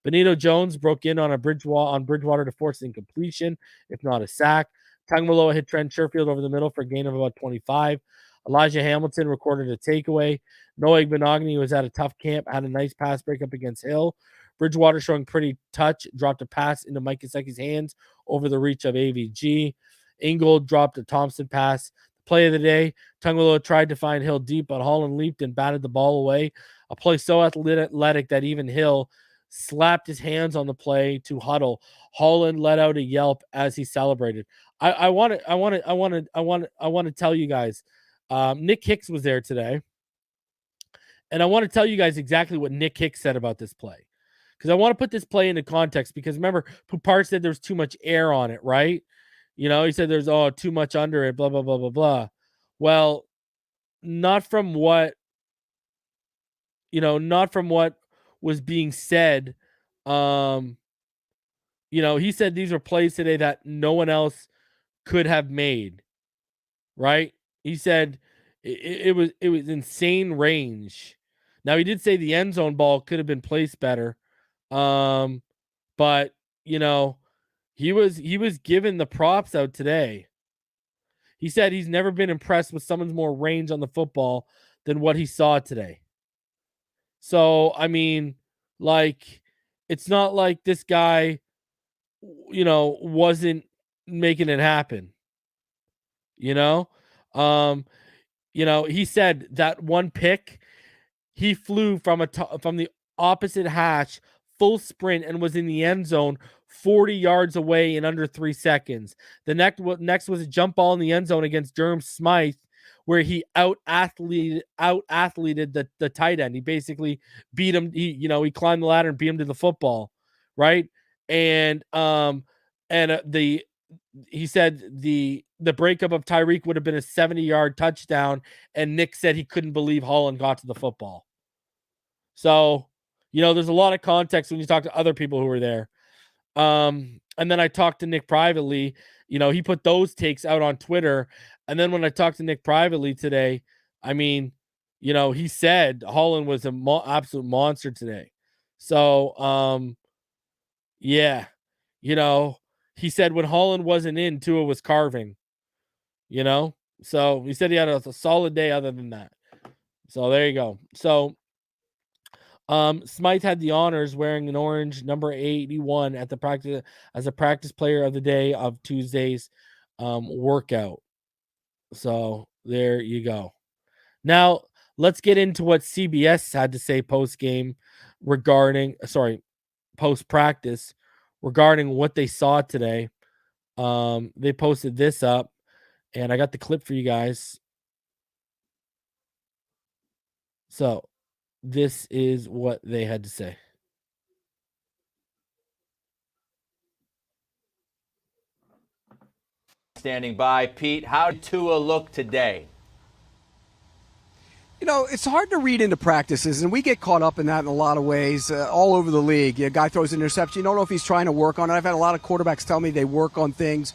Benito Jones broke in on Bridgewater to force incompletion, if not a sack. Tagovailoa hit Trent Sherfield over the middle for a gain of about 25. Elijah Hamilton recorded a takeaway. Noah Igbenogany was at a tough camp, had a nice pass breakup against Hill. Bridgewater showing pretty touch, dropped a pass into Mike Gesicki's hands over the reach of AVG. Ingold dropped a Thompson pass. Play of the day, Tagovailoa tried to find Hill deep, but Holland leaped and batted the ball away. A play so athletic that even Hill slapped his hands on the play to huddle. Holland let out a yelp as he celebrated. I want to tell you guys, Nick Hicks was there today, and I want to tell you guys exactly what Nick Hicks said about this play, because I want to put this play into context. Because remember, Poupart said there was too much air on it, right? You know, he said there's too much under it, blah blah blah blah blah. Well, not from what was being said. He said these are plays today that no one else could have made, right? He said it was insane range. Now, he did say the end zone ball could have been placed better, but he was given the props out today. He said he's never been impressed with someone's more range on the football than what he saw today. So, I mean, like, it's not like this guy, wasn't making it happen. He said that one pick, he flew from the opposite hash, full sprint, and was in the end zone 40 yards away in under 3 seconds. The next was a jump ball in the end zone against Durham Smythe, where he out-athleted the tight end. He basically beat him. He climbed the ladder and beat him to the football, right? And he said the breakup of Tyreek would have been a 70-yard touchdown, and Nick said he couldn't believe Holland got to the football. So, there's a lot of context when you talk to other people who were there. And then I talked to Nick privately. He put those takes out on Twitter. And then when I talked to Nick privately today, I mean, he said Holland was an absolute monster today. So, yeah, he said when Holland wasn't in, Tua was carving, so he said he had a solid day other than that. So there you go. So, Smythe had the honors wearing an orange number 81 at the practice as a practice player of the day of Tuesday's workout. So there you go. Now let's get into what CBS had to say post practice regarding what they saw today. They posted this up, and I got the clip for you guys. So this is what they had to say. Standing by. Pete, how did Tua look today? It's hard to read into practices, and we get caught up in that in a lot of ways all over the league. A guy throws an interception. You don't know if he's trying to work on it. I've had a lot of quarterbacks tell me they work on things,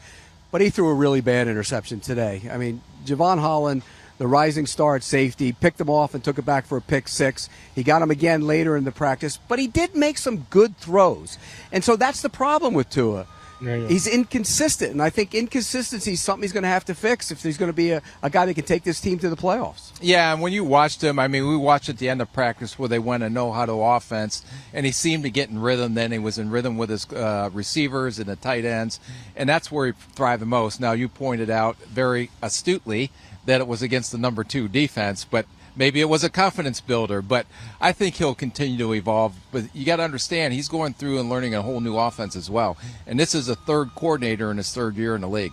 but he threw a really bad interception today. I mean, Jevon Holland the rising star at safety, picked him off and took it back for a pick six. He got him again later in the practice, but he did make some good throws. And so that's the problem with Tua. He's inconsistent, and I think inconsistency is something he's going to have to fix if he's going to be a guy that can take this team to the playoffs. Yeah, and when you watched him, I mean, we watched at the end of practice where they went a no-huddle offense, and he seemed to get in rhythm. Then he was in rhythm with his receivers and the tight ends, and that's where he thrived the most. Now, you pointed out very astutely that it was against the number 2 defense, but maybe it was a confidence builder, but I think he'll continue to evolve. But you got to understand, he's going through and learning a whole new offense as well. And this is a third coordinator in his third year in the league.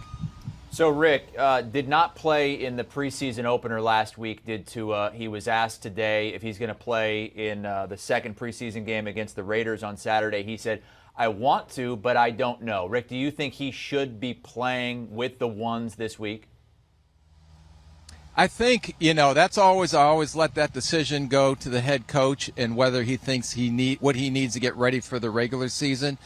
So, Rick, did not play in the preseason opener last week. He was asked today if he's going to play in the second preseason game against the Raiders on Saturday. He said, I want to, but I don't know. Rick, do you think he should be playing with the ones this week? I think, that's I always let that decision go to the head coach and whether he thinks what he needs to get ready for the regular season.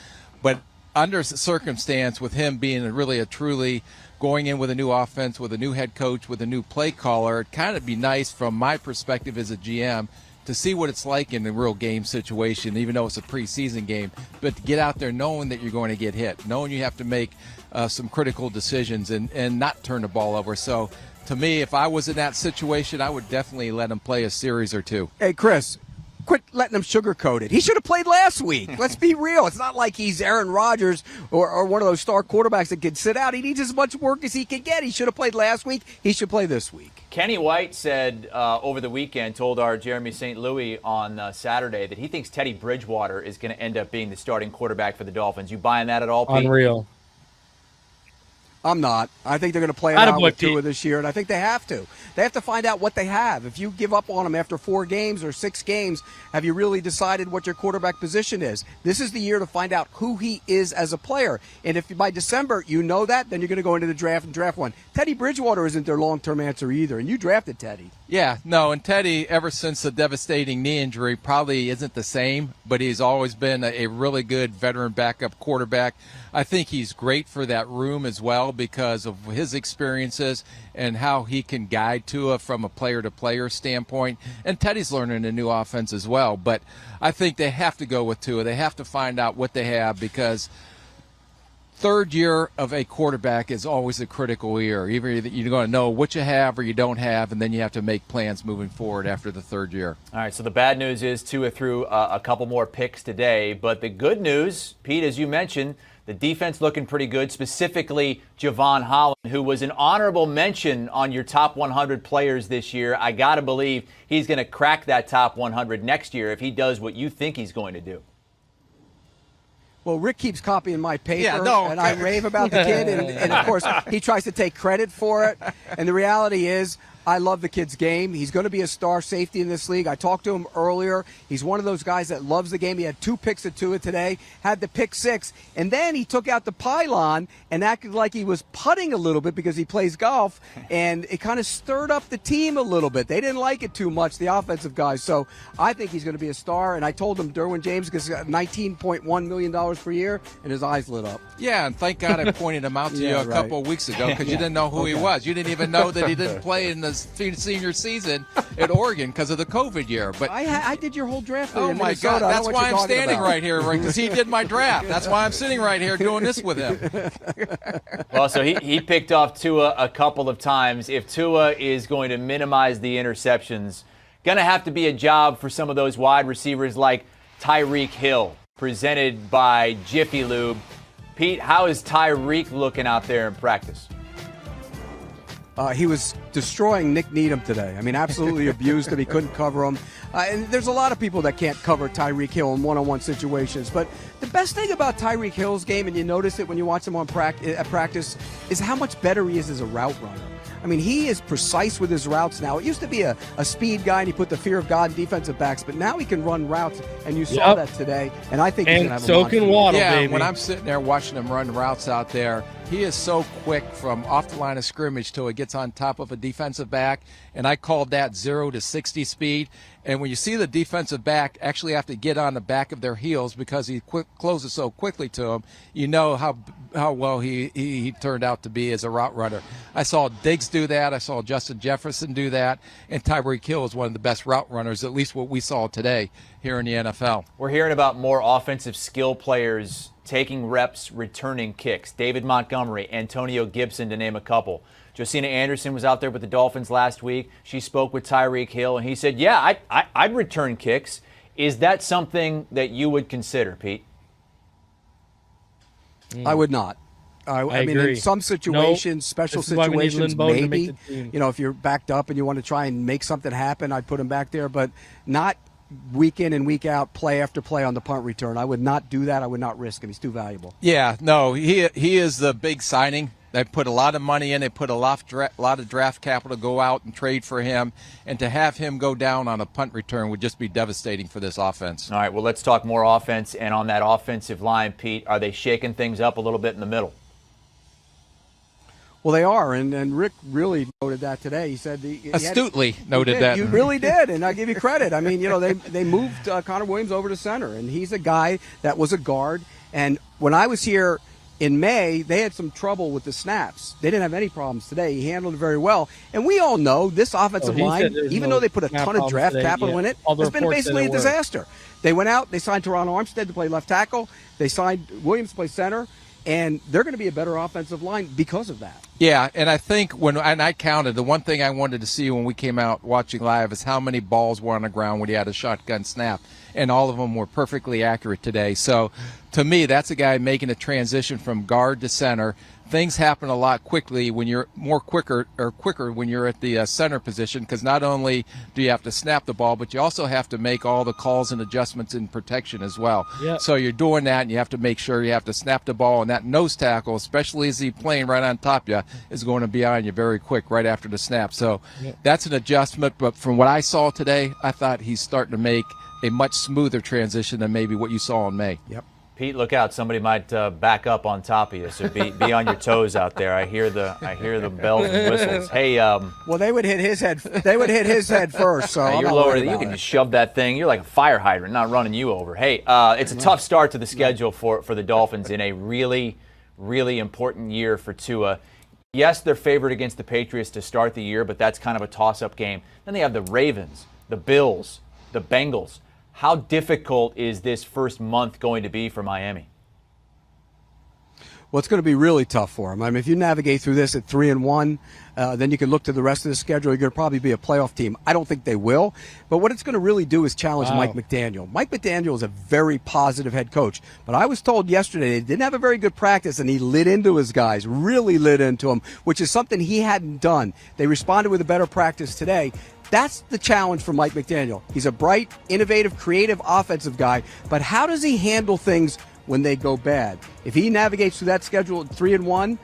But under circumstance, with him being really a truly going in with a new offense, with a new head coach, with a new play caller, it'd kind of be nice from my perspective as a GM to see what it's like in a real game situation, even though it's a preseason game, but to get out there knowing that you're going to get hit, knowing you have to make some critical decisions and not turn the ball over. So, to me, if I was in that situation, I would definitely let him play a series or two. Hey, Chris, quit letting him sugarcoat it. He should have played last week. Let's be real. It's not like he's Aaron Rodgers or one of those star quarterbacks that can sit out. He needs as much work as he can get. He should have played last week. He should play this week. Kenny White said over the weekend, told our Jeremy St. Louis on Saturday that he thinks Teddy Bridgewater is going to end up being the starting quarterback for the Dolphins. You buying that at all, Pete? Unreal. I'm not. I think they're going to play it out with Tua this year, and I think they have to. They have to find out what they have. If you give up on them after 4 games or 6 games, have you really decided what your quarterback position is? This is the year to find out who he is as a player. And if by December you know that, then you're going to go into the draft and draft one. Teddy Bridgewater isn't their long-term answer either, and you drafted Teddy. Yeah, no, and Teddy, ever since the devastating knee injury, probably isn't the same, but he's always been a really good veteran backup quarterback. I think he's great for that room as well because of his experiences and how he can guide Tua from a player-to-player standpoint. And Teddy's learning a new offense as well. But I think they have to go with Tua. They have to find out what they have because third year of a quarterback is always a critical year. Either you're going to know what you have or you don't have, and then you have to make plans moving forward after the third year. All right, so the bad news is Tua threw a couple more picks today. But the good news, Pete, as you mentioned, the defense looking pretty good, specifically Jevon Holland, who was an honorable mention on your top 100 players this year. I got to believe he's going to crack that top 100 next year if he does what you think he's going to do. Well, Rick keeps copying my paper, and I rave about the kid, and of course, he tries to take credit for it. And the reality is, I love the kid's game. He's going to be a star safety in this league. I talked to him earlier. He's one of those guys that loves the game. He had 2 picks at Tua today, had the pick 6, and then he took out the pylon and acted like he was putting a little bit because he plays golf, and it kind of stirred up the team a little bit. They didn't like it too much, the offensive guys. So I think he's going to be a star, and I told him Derwin James gets $19.1 million per year, and his eyes lit up. Yeah, and thank God I pointed him out to you a couple of weeks ago because you didn't know who he was. You didn't even know that he didn't play in the senior season at Oregon because of the COVID year. But I did your whole draft. Oh my God! That's why I'm standing right here, because he did my draft. That's why I'm sitting right here doing this with him. Well, so he picked off Tua a couple of times. If Tua is going to minimize the interceptions, going to have to be a job for some of those wide receivers like Tyreek Hill, presented by Jiffy Lube. Pete, how is Tyreek looking out there in practice? He was destroying Nick Needham today. I mean, absolutely abused him. He couldn't cover him. And there's a lot of people that can't cover Tyreek Hill in one-on-one situations. But the best thing about Tyreek Hill's game, and you notice it when you watch him at practice, is how much better he is as a route runner. I mean, he is precise with his routes now. It used to be a speed guy, and he put the fear of God in defensive backs, but now he can run routes, and you saw that today. And I think he's going to have a so can Waddle, baby. When I'm sitting there watching him run routes out there, he is so quick from off the line of scrimmage till he gets on top of a defensive back, and I called that 0 to 60 speed. And when you see the defensive back actually have to get on the back of their heels because he closes so quickly to him, you know how well he turned out to be as a route runner. I saw Diggs do that. I saw Justin Jefferson do that. And Tyreek Hill is one of the best route runners, at least what we saw today here in the NFL. We're hearing about more offensive skill players taking reps, returning kicks. David Montgomery, Antonio Gibson, to name a couple. Josina Anderson was out there with the Dolphins last week. She spoke with Tyreek Hill, and he said, yeah, I'd return kicks. Is that something that you would consider, Pete? I would not. I mean, agree. in some situations, special situations, maybe. You know, if you're backed up and you want to try and make something happen, I'd put him back there, but not week in and week out, play after play on the punt return. I would not do that. I would not risk him. He's too valuable. Yeah, no, he is the big signing. They put a lot of money in. They put a lot of draft capital to go out and trade for him. And to have him go down on a punt return would just be devastating for this offense. All right, well, let's talk more offense. And on that offensive line, Pete, are they shaking things up a little bit in the middle? Well, they are, and Rick really noted that today. He said astutely noted that. You really did, and I give you credit. I mean, you know, they moved Connor Williams over to center, and he's a guy that was a guard. And when I was here in May, they had some trouble with the snaps. They didn't have any problems today. He handled it very well. And we all know this offensive line, even though they put a ton of draft capital in it, has been basically a disaster. They went out, they signed Teron Armstead to play left tackle, they signed Williams to play center, and they're going to be a better offensive line because of that. Yeah, and I think and I counted, the one thing I wanted to see when we came out watching live is how many balls were on the ground when he had a shotgun snap, and all of them were perfectly accurate today. So to me, that's a guy making a transition from guard to center. Things happen a lot quickly when you're quicker when you're at the center position, because not only do you have to snap the ball, but you also have to make all the calls and adjustments in protection as well. Yep. So you're doing that, and you have to make sure you have to snap the ball, and that nose tackle, especially as he's playing right on top of you, is going to be on you very quick right after the snap. So that's an adjustment, but from what I saw today, I thought he's starting to make a much smoother transition than maybe what you saw in May. Yep. Pete, look out! Somebody might back up on top of you, so be on your toes out there. I hear the bells and whistles. Hey, well, they would hit his head. They would hit his head first. So you're lower. You can just shove that thing. You're like a fire hydrant, not running you over. Hey, it's a tough start to the schedule for the Dolphins in a really, really important year for Tua. Yes, they're favored against the Patriots to start the year, but that's kind of a toss-up game. Then they have the Ravens, the Bills, the Bengals. How difficult is this first month going to be for Miami? Well, it's going to be really tough for them. I mean, if you navigate through this at 3-1, then you can look to the rest of the schedule. You're going to probably be a playoff team. I don't think they will. But what it's going to really do is challenge Mike McDaniel. Mike McDaniel is a very positive head coach. But I was told yesterday they didn't have a very good practice, and he lit into his guys, really lit into them, which is something he hadn't done. They responded with a better practice today. That's the challenge for Mike McDaniel. He's a bright, innovative, creative offensive guy, but how does he handle things when they go bad? If he navigates through that schedule at 3-1,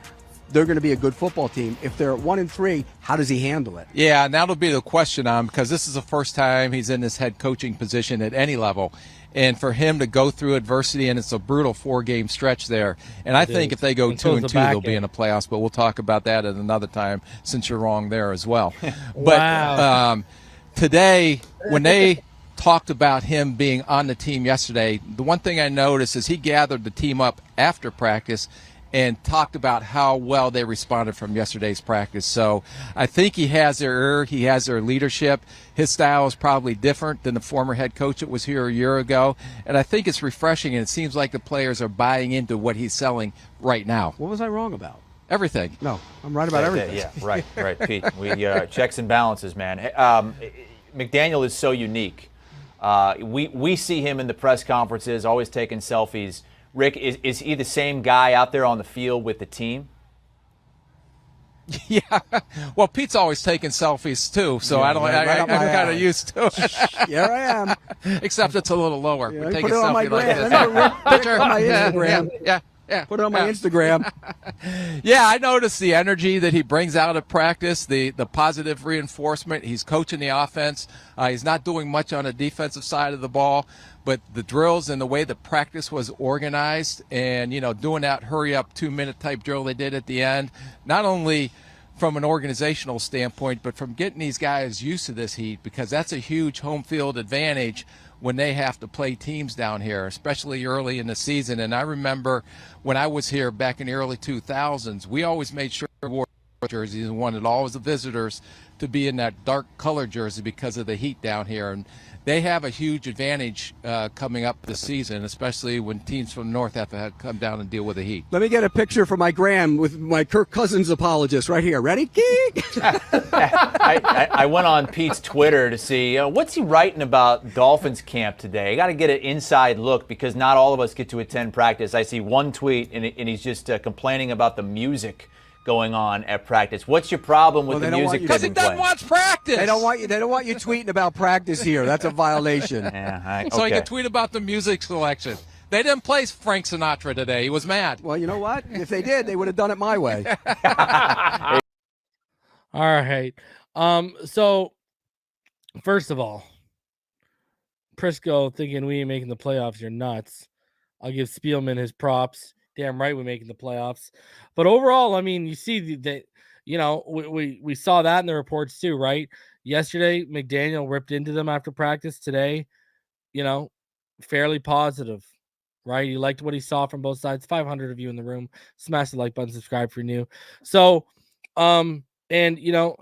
they're going to be a good football team. If they're at 1-3, how does he handle it? Yeah, and that'll be the question on him, because this is the first time he's in this head coaching position at any level. And for him to go through adversity, and it's a brutal 4-game stretch there. And I think if they go 2-2, they'll be in the playoffs. But we'll talk about that at another time, since you're wrong there as well. But today, when they talked about him being on the team yesterday, the one thing I noticed is he gathered the team up after practice and talked about how well they responded from yesterday's practice. So I think he has their ear, he has their leadership. His style is probably different than the former head coach that was here a year ago. And I think it's refreshing, and it seems like the players are buying into what he's selling right now. What was I wrong about? Everything. No, I'm right about everything. Yeah, right, Pete. We checks and balances, man. McDaniel is so unique. We see him in the press conferences, always taking selfies. Rick, is he the same guy out there on the field with the team? Yeah. Well, Pete's always taking selfies too, so I'm kind of used to it. Here I am. Except it's a little lower. Yeah, we take put a it on my selfie like gram. this. Put it on my Instagram. Yeah. Put it on my Instagram. Yeah, I noticed the energy that he brings out at practice, the positive reinforcement. He's coaching the offense. He's not doing much on the defensive side of the ball, but the drills and the way the practice was organized and, doing that hurry-up 2-minute type drill they did at the end, not only from an organizational standpoint, but from getting these guys used to this heat, because that's a huge home field advantage when they have to play teams down here, especially early in the season. And I remember when I was here back in the early 2000s, we always made sure we wore jerseys and wanted all the visitors to be in that dark color jersey because of the heat down here. And they have a huge advantage coming up this season, especially when teams from the north have to come down and deal with the heat. Let me get a picture for my gram with my Kirk Cousins apologist right here. Ready? I went on Pete's Twitter to see what's he writing about Dolphins camp today. I got to get an inside look because not all of us get to attend practice. I see one tweet, and he's just complaining about the music going on at practice. What's your problem with the music? Because he doesn't watch practice. They don't want you tweeting about practice here. That's a violation. So he can tweet about the music selection. They didn't play Frank Sinatra today. He was mad. Well, you know what? If they did, they would have done it my way. All right. So first of all, Prisco thinking we ain't making the playoffs, you're nuts. I'll give Spielman his props. Damn right we're making the playoffs. But overall, I mean, you see that, you know, we saw that in the reports too, right? Yesterday, McDaniel ripped into them after practice. Today, you know, fairly positive, right? He liked what he saw from both sides. 500 of you in the room. Smash the like button, subscribe if you're new. So, and, you know,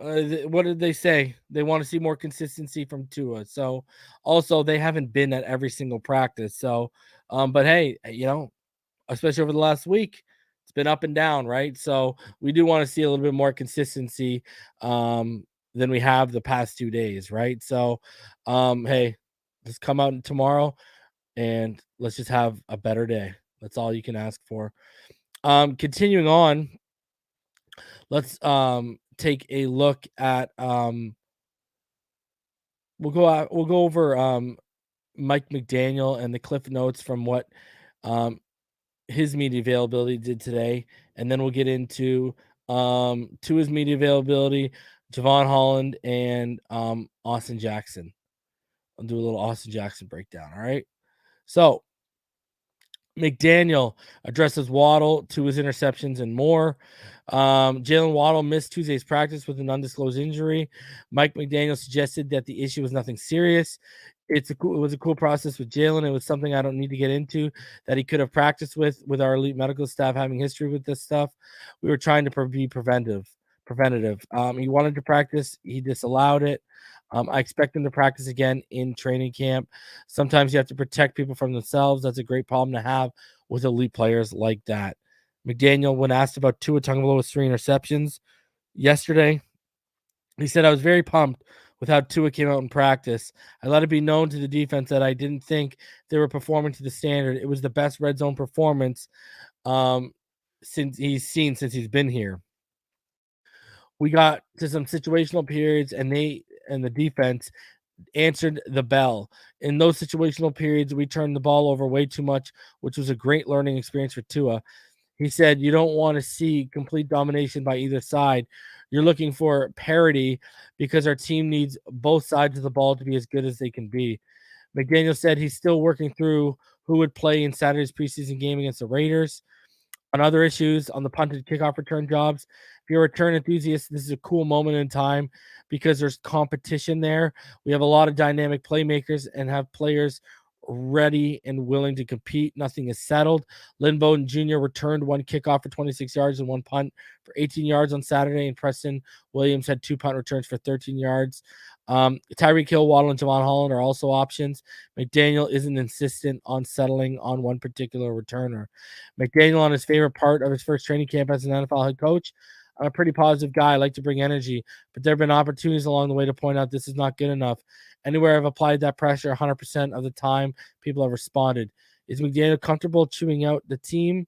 what did they say? They want to see more consistency from Tua. So, also, they haven't been at every single practice. So, but hey, you know, especially over the last week, it's been up and down, right? So we do want to see a little bit more consistency than we have the past 2 days, right? So, hey, just come out tomorrow and let's just have a better day. That's all you can ask for. Continuing on, let's take a look at we'll go over Mike McDaniel and the cliff notes from what his media availability did today, and then we'll get into Tua's media availability, Jevon Holland, and Austin Jackson. I'll do a little Austin Jackson breakdown. All right. So McDaniel addresses Waddle, Tua's interceptions, and more. Jalen Waddle missed Tuesday's practice with an undisclosed injury. Mike McDaniel suggested that the issue was nothing serious. It was a cool process with Jalen. It was something I don't need to get into that he could have practiced with our elite medical staff having history with this stuff. We were trying to be preventative. He wanted to practice. He disallowed it. I expect him to practice again in training camp. Sometimes you have to protect people from themselves. That's a great problem to have with elite players like that. McDaniel, when asked about Tua Tagovailoa's 3 interceptions yesterday, he said, I was very pumped with how Tua came out in practice. I let it be known to the defense that I didn't think they were performing to the standard. It was the best red zone performance since he's been here. We got to some situational periods, and the defense answered the bell. In those situational periods, we turned the ball over way too much, which was a great learning experience for Tua. He said, you don't want to see complete domination by either side. You're looking for parity because our team needs both sides of the ball to be as good as they can be. McDaniel said he's still working through who would play in Saturday's preseason game against the Raiders. On other issues, on the punted kickoff return jobs, if you're a return enthusiast, this is a cool moment in time because there's competition there. We have a lot of dynamic playmakers and have players ready and willing to compete. Nothing is settled. Lynn Bowden Jr. returned 1 kickoff for 26 yards and 1 punt for 18 yards on Saturday, and Preston Williams had 2 punt returns for 13 yards. Tyreek Hill, Waddle, and Jevon Holland are also options. McDaniel isn't insistent on settling on one particular returner. McDaniel, on his favorite part of his first training camp as an NFL head coach, I'm a pretty positive guy. I like to bring energy, but there have been opportunities along the way to point out this is not good enough. Anywhere I've applied that pressure, 100% of the time, people have responded. Is McDaniel comfortable chewing out the team?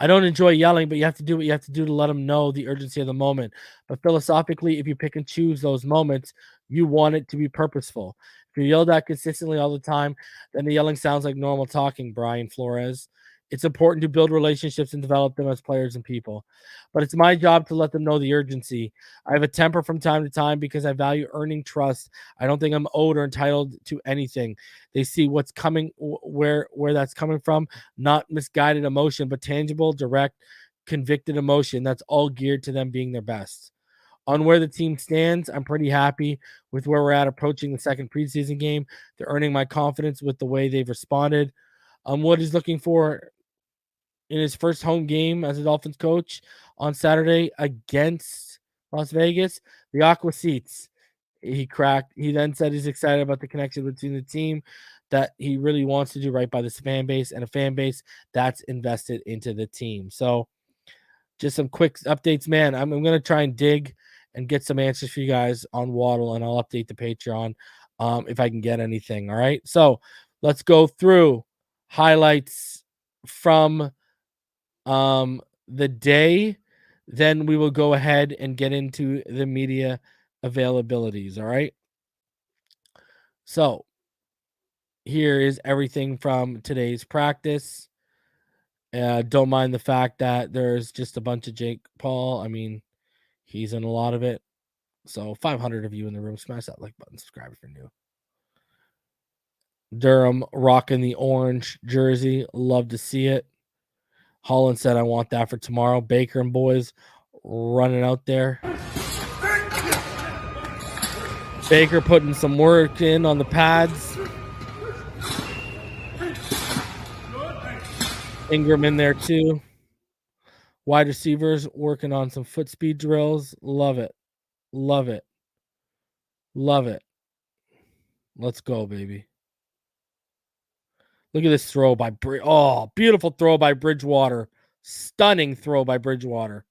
I don't enjoy yelling, but you have to do what you have to do to let them know the urgency of the moment. But philosophically, if you pick and choose those moments, you want it to be purposeful. If you're yelled at consistently all the time, then the yelling sounds like normal talking, Brian Flores. It's important to build relationships and develop them as players and people. But it's my job to let them know the urgency. I have a temper from time to time because I value earning trust. I don't think I'm owed or entitled to anything. They see what's coming, where that's coming from, not misguided emotion, but tangible, direct convicted emotion. That's all geared to them being their best. On where the team stands, I'm pretty happy with where we're at approaching the second preseason game. They're earning my confidence with the way they've responded. What he's looking for in his first home game as a Dolphins coach on Saturday against Las Vegas, the Aqua Seats. He cracked. He then said he's excited about the connection between the team, that he really wants to do right by this fan base and a fan base that's invested into the team. So just some quick updates, man. I'm going to try and dig and get some answers for you guys on Waddle, and I'll update the Patreon if I can get anything. All right. So let's go through highlights from the day. Then we will go ahead and get into the media availabilities. All right. So here is everything from today's practice. Don't mind the fact that there's just a bunch of Jake Paul. I mean, he's in a lot of it. So 500 of you in the room, smash that like button, subscribe if you're new. Durham rocking the orange jersey. Love to see it. Holland said, I want that for tomorrow. Baker and boys running out there. Baker putting some work in on the pads. Ingram in there too. Wide receivers working on some foot speed drills. Love it. Love it. Love it. Let's go, baby. Look at this throw by beautiful throw by Bridgewater. Stunning throw by Bridgewater.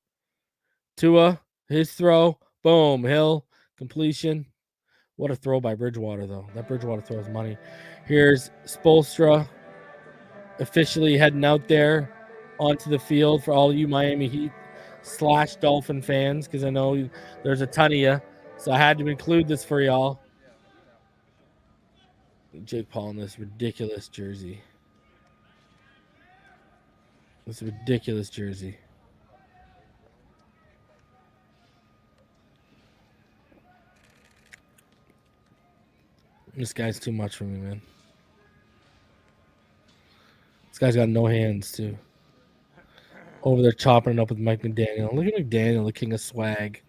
Tua, his throw. Boom. Hill. Completion. What a throw by Bridgewater, though. That Bridgewater throw is money. Here's Spoelstra officially heading out there onto the field for all you Miami Heat / Dolphin fans, because I know there's a ton of you. So I had to include this for y'all. Jake Paul in this ridiculous jersey. This ridiculous jersey. This guy's too much for me, man. This guy's got no hands, too. Over there chopping it up with Mike McDaniel. Look at McDaniel, the king of swag.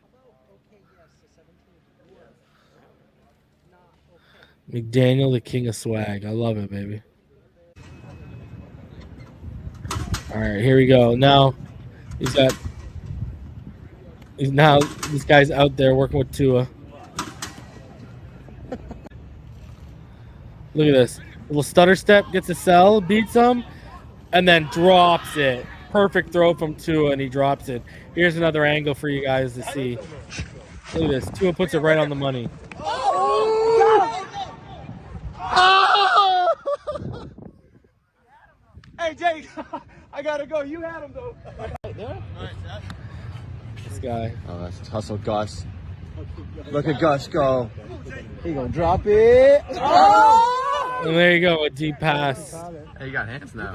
McDaniel, the king of swag. I love it, baby. All right, here we go. Now, this guy's out there working with Tua. Look at this. Little stutter step, gets a sell, beats him, and then drops it. Perfect throw from Tua, and he drops it. Here's another angle for you guys to see. Look at this. Tua puts it right on the money. Hey, Jake, I gotta go. You had him, though. Right there? This guy. Oh, that's hustle Gus. Look at Gus go. He gonna drop it. Oh! And there you go, a deep pass. Hey, you got hands now.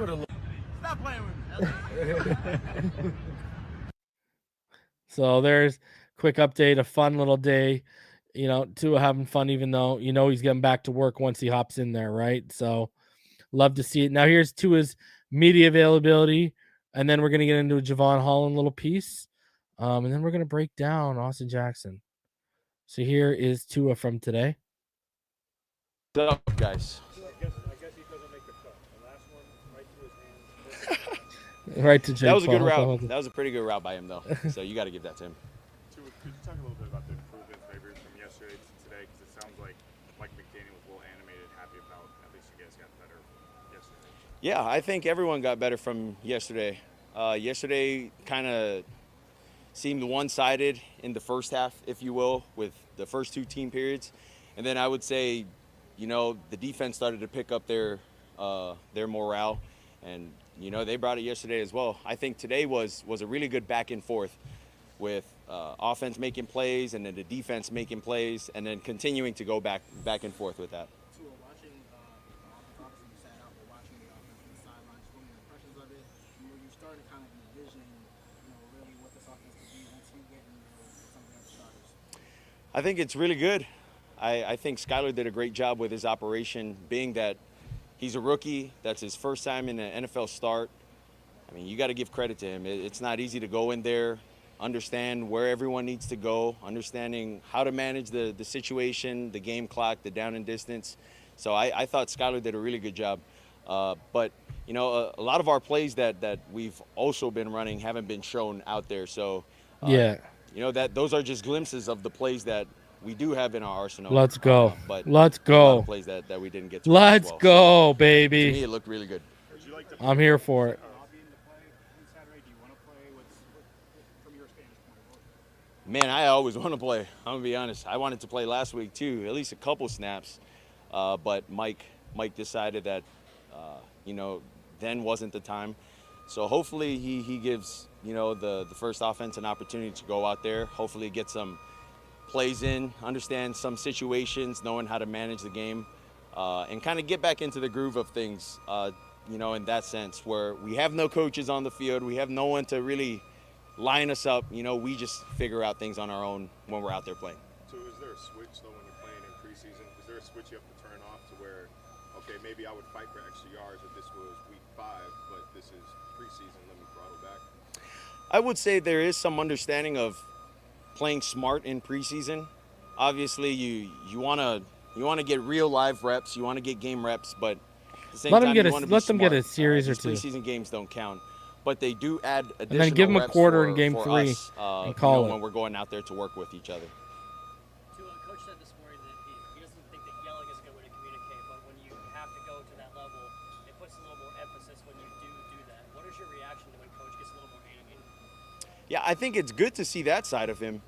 Stop playing with me. So there's quick update, a fun little day. You know, Tua having fun, even though you know he's getting back to work once he hops in there, right? So love to see it. Now here's Tua's media availability, and then we're gonna get into a Jevon Holland little piece, and then we're gonna break down Austin Jackson. So here is Tua from today. What's up, guys? I guess he doesn't make the cut. The last one, right to his hands. Right to Jake That was a good Paul. route. That was a pretty good route by him, though. So you got to give that to him. Could you talk a little bit about the improvements maybe from yesterday to today? Because it sounds like Mike McDaniel was a little animated, happy about at least you guys got better yesterday. Yeah, I think everyone got better from yesterday. Yesterday kind of seemed one-sided in the first half, if you will, with the first two team periods. And then I would say, you know, the defense started to pick up their morale, and you know they brought it yesterday as well. I think today was a really good back and forth with offense making plays and then the defense making plays and then continuing to go back and forth with that. Tua, watching obviously you sat out, but watching the offense from the sidelines, what were your impressions of it? Were you starting to kind of envision, you know, really what this offense could be once you get in with some of the other starters? I think it's really good. I think Skylar did a great job with his operation, being that he's a rookie. That's his first time in an NFL start. I mean, you got to give credit to him. It's not easy to go in there, understand where everyone needs to go, understanding how to manage the situation, the game clock, the down and distance. So I thought Skylar did a really good job. But, you know, a lot of our plays that we've also been running haven't been shown out there. So, Yeah. you know, those are just glimpses of the plays that we do have in our arsenal. Let's go. But Let's a lot go. of plays that we didn't get to. Let's as well. go, So, baby. to me, it looked really good. I'm here for it. Man, I always want to play. I'm going to be honest. I wanted to play last week, too, at least a couple snaps. But Mike decided that, you know, then wasn't the time. So hopefully he gives, you know, the first offense an opportunity to go out there, hopefully get some plays in, understand some situations, knowing how to manage the game, and kind of get back into the groove of things, you know, in that sense, where we have no coaches on the field. We have no one to really line us up. You know, we just figure out things on our own when we're out there playing. So is there a switch, though, when you're playing in preseason? Is there a switch you have to turn off to where, okay, maybe I would fight for extra yards if this was week 5, but this is preseason, let me throttle back? I would say there is some understanding of playing smart in preseason. Obviously, you want to get real live reps, you want to get game reps, but at the same Let time, them get a series or two. Preseason games don't count, but they do add additional And then give them a reps quarter for, in game for 3 us, and you call know, it. when we're going out there to work with each other. Tua, Coach said this morning that he doesn't think that yelling is a good way to communicate, but when you have to go to that level, it puts a little more emphasis when you do that. What is your reaction to when Coach gets a little more animated? Yeah, I think it's good to see that side of him.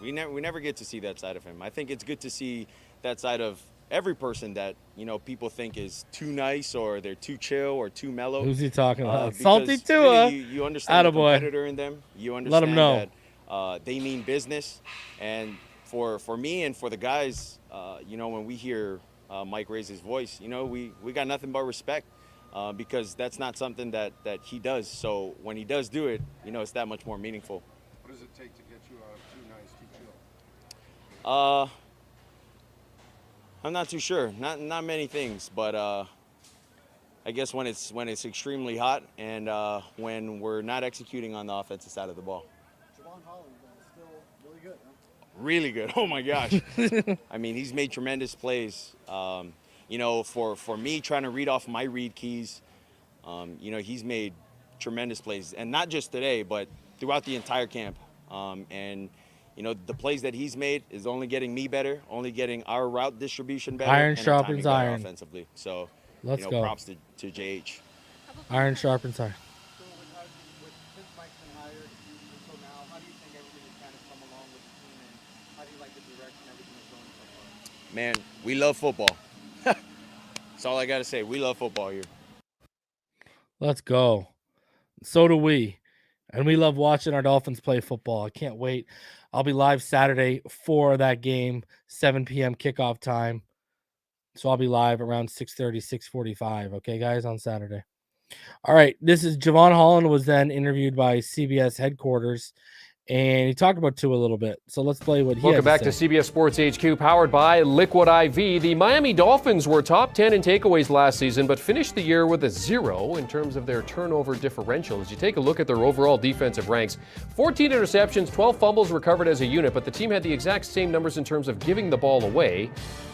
We never get to see that side of him. I think it's good to see that side of every person that, you know, people think is too nice or they're too chill or too mellow. Who's he talking about? Because Salty Tua. really, you understand the Attaboy. competitor in them. You understand Let 'em know. that they mean business. And for me and for the guys, you know, when we hear Mike raise his voice, you know, we got nothing but respect because that's not something that he does. So when he does do it, you know, it's that much more meaningful. What does it take to get you out of too nice, too chill? I'm not too sure. Not many things, but I guess when it's extremely hot and when we're not executing on the offensive side of the ball. Jevon Holland is still really good, huh? Really good. Oh my gosh. I mean, he's made tremendous plays. You know, for me trying to read off my read keys, you know, he's made tremendous plays, and not just today, but throughout the entire camp. And you know, the plays that he's made is only getting me better, only getting our route distribution better. Iron and the sharpens timing better iron. offensively. So, Let's you know, go. props to JH. Iron sharpens iron. So since Mike's been hired until now, how do you think everything has kind of come along with the team, and how do you like the direction everything is going so far? Man, we love football. That's all I got to say. We love football here. Let's go. So do we. And we love watching our Dolphins play football. I can't wait. I'll be live Saturday for that game, 7 p.m. kickoff time. So I'll be live around 6:30, 6:45. Okay, guys, on Saturday. All right. This is Jevon Holland was then interviewed by CBS headquarters, and he talked about Tua a little bit. So let's play what he Welcome had back to to say. CBS Sports HQ, powered by Liquid IV. The Miami Dolphins were top 10 in takeaways last season, but finished the year with a 0 in terms of their turnover differential. As you take a look at their overall defensive ranks, 14 interceptions, 12 fumbles recovered as a unit, but the team had the exact same numbers in terms of giving the ball away.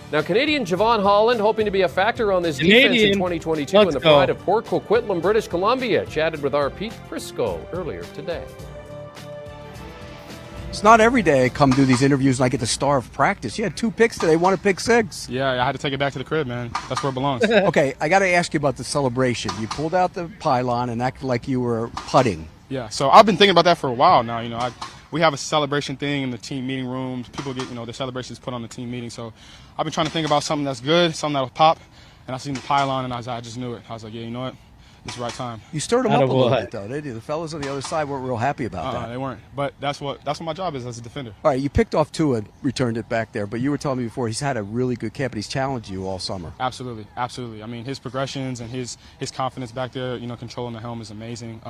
Now, Canadian Jevon Holland hoping to be a factor on this defense in 2022 in the pride of Port Coquitlam, British Columbia. Chatted with our Pete Prisco earlier today. It's not every day I come do these interviews and I get the star of practice. You had 2 picks today, 1 a pick 6. Yeah, I had to take it back to the crib, man. That's where it belongs. Okay, I got to ask you about the celebration. You pulled out the pylon and acted like you were putting. Yeah, so I've been thinking about that for a while now. You know, we have a celebration thing in the team meeting rooms. People get, you know, their celebrations put on the team meeting. So I've been trying to think about something that's good, something that'll pop. And I seen the pylon and I just knew it. I was like, yeah, you know what? It's the right time. You stirred them up a little bit, though, didn't you? The fellas on the other side weren't real happy about that. They weren't. But that's what my job is as a defender. All right, you picked off Tua and returned it back there, but you were telling me before he's had a really good camp and he's challenged you all summer. Absolutely, absolutely. I mean, his progressions and his confidence back there, you know, controlling the helm is amazing.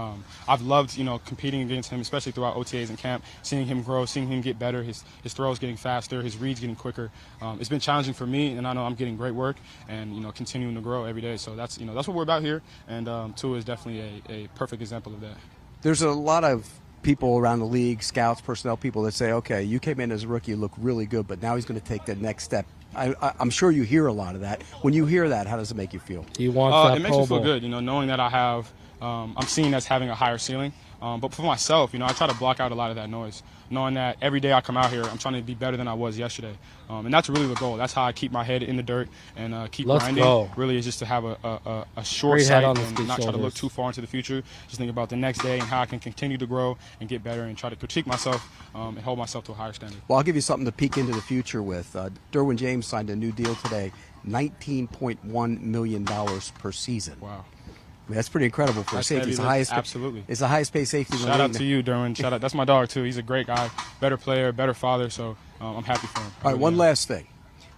I've loved, you know, competing against him, especially throughout OTAs and camp, seeing him grow, seeing him get better, his throws getting faster, his reads getting quicker. It's been challenging for me, and I know I'm getting great work and, you know, continuing to grow every day. So that's what we're about here. And, Tua is definitely a perfect example of that. There's a lot of people around the league, scouts, personnel people that say, okay, you came in as a rookie, you look really good, but now he's going to take the next step. I'm sure you hear a lot of that. When you hear that, how does it make you feel? He wants that It makes me feel good, knowing that I have, I'm seen as having a higher ceiling. But for myself, I try to block out a lot of that noise, knowing that every day I come out here, I'm trying to be better than I was yesterday. And that's really the goal. That's how I keep my head in the dirt and keep grinding. Go. Really is just to have a short sight and not try to look too far into the future. Just think about the next day and how I can continue to grow and get better and try to critique myself and hold myself to a higher standard. Well, I'll give you something to peek into the future with. Derwin James signed a new deal today, $19.1 million per season. Wow. I mean, that's pretty incredible for a safety. Absolutely. It's the highest paid safety in the league. Shout out to you, Derwin. Shout out. That's my dog, too. He's a great guy, better player, better father, so I'm happy for him. All right, one last thing.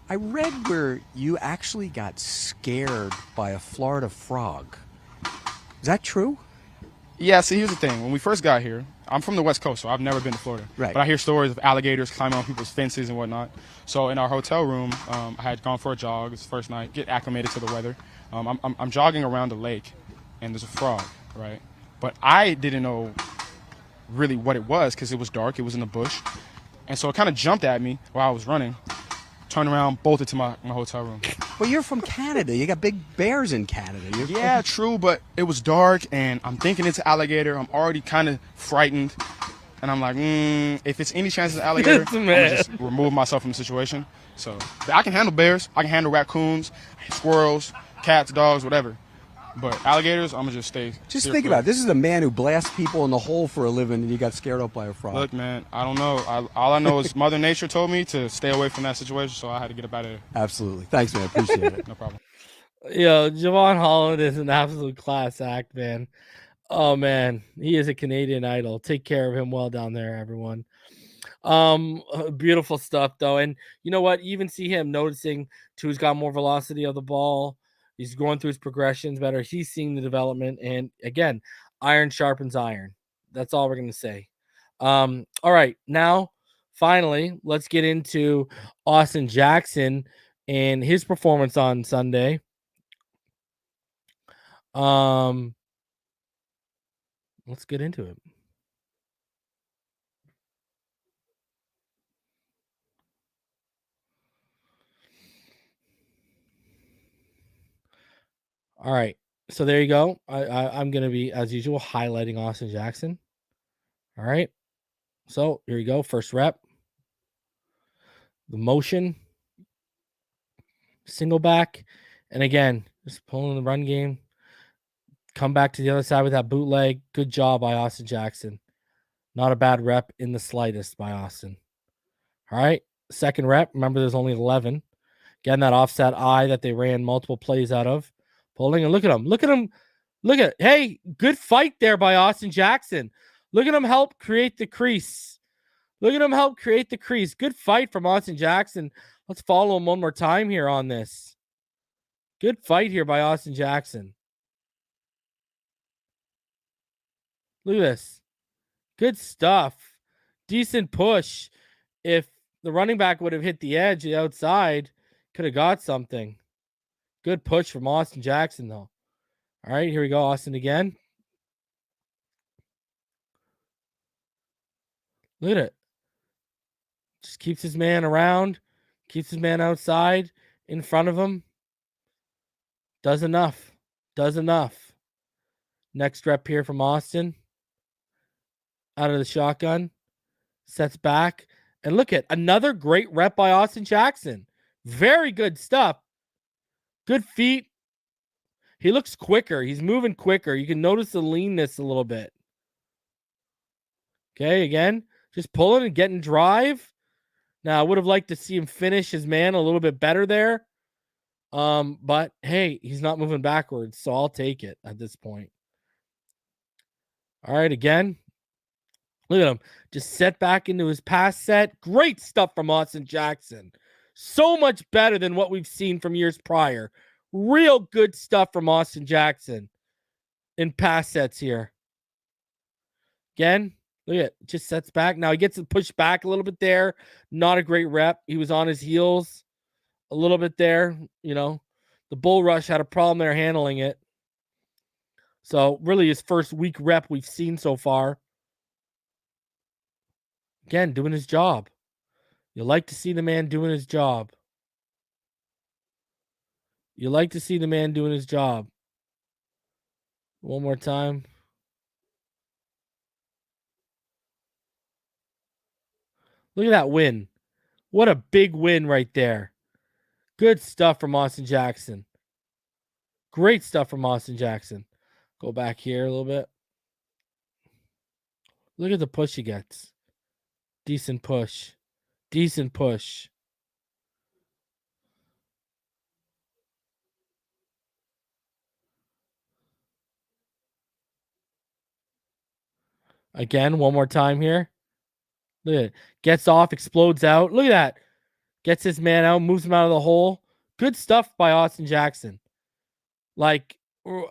I read where you actually got scared by a Florida frog. Is that true? Yeah, see, here's the thing. When we first got here, I'm from the West Coast, so I've never been to Florida. Right. But I hear stories of alligators climbing on people's fences and whatnot. So in our hotel room, I had gone for a jog. It's the first night, get acclimated to the weather. I'm jogging around the lake, and there's a frog, right? But I didn't know really what it was because it was dark. It was in the bush. And so it kind of jumped at me while I was running, turned around, bolted to my hotel room. Well, you're from Canada. You got big bears in Canada. Yeah, true, but it was dark, and I'm thinking it's an alligator. I'm already kind of frightened. And I'm like, if it's any chance it's an alligator, I'm going to just remove myself from the situation. So I can handle bears. I can handle raccoons, squirrels, cats, dogs, whatever. But alligators, I'm going to just stay. Just think about it. This is a man who blasts people in the hole for a living, and you got scared up by a frog. Look, man, I don't know. All I know is Mother Nature told me to stay away from that situation, so I had to get up out of there. Absolutely. Thanks, man. Appreciate it. No problem. Yo, Jevon Holland is an absolute class act, man. Oh, man. He is a Canadian idol. Take care of him well down there, everyone. Beautiful stuff, though. And you know what? You even see him noticing Tua's got more velocity of the ball. He's going through his progressions better. He's seeing the development. And again, iron sharpens iron. That's all we're going to say. All right. Now, finally, let's get into Austin Jackson and his performance on Sunday. Let's get into it. All right. So there you go. I'm going to be, as usual, highlighting Austin Jackson. All right. So here you go. First rep. The motion. Single back. And again, just pulling the run game. Come back to the other side with that bootleg. Good job by Austin Jackson. Not a bad rep in the slightest by Austin. All right. Second rep. Remember, there's only 11. Again, that offset eye that they ran multiple plays out of. Pulling, and look at him. Look at him. Look at, hey, good fight there by Austin Jackson. Look at him help create the crease. Look at him help create the crease. Good fight from Austin Jackson. Let's follow him one more time here on this. Good fight here by Austin Jackson. Look at this. Good stuff. Decent push. If the running back would have hit the edge, the outside, could have got something. Good push from Austin Jackson, though. All right, here we go. Austin again. Look at it. Just keeps his man around. Keeps his man outside, in front of him. Does enough. Does enough. Next rep here from Austin. Out of the shotgun. Sets back. And look at another great rep by Austin Jackson. Very good stuff. Good feet. He looks quicker. He's moving quicker. You can notice the leanness a little bit. Okay, again, just pulling and getting drive. Now, I would have liked to see him finish his man a little bit better there. But hey, he's not moving backwards, so I'll take it at this point. All right, again. Look at him. Just set back into his pass set. Great stuff from Austin Jackson. So much better than what we've seen from years prior. Real good stuff from Austin Jackson in pass sets here. Again, look at it. Just sets back. Now he gets to push back a little bit there. Not a great rep. He was on his heels a little bit there. You know, the bull rush had a problem there handling it. So really his first week rep we've seen so far. Again, doing his job. You like to see the man doing his job. You like to see the man doing his job. One more time. Look at that win. What a big win right there. Good stuff from Austin Jackson. Great stuff from Austin Jackson. Go back here a little bit. Look at the push he gets. Decent push. Decent push. Again, one more time here. Look at it. Gets off, explodes out. Look at that. Gets his man out, moves him out of the hole. Good stuff by Austin Jackson. Like,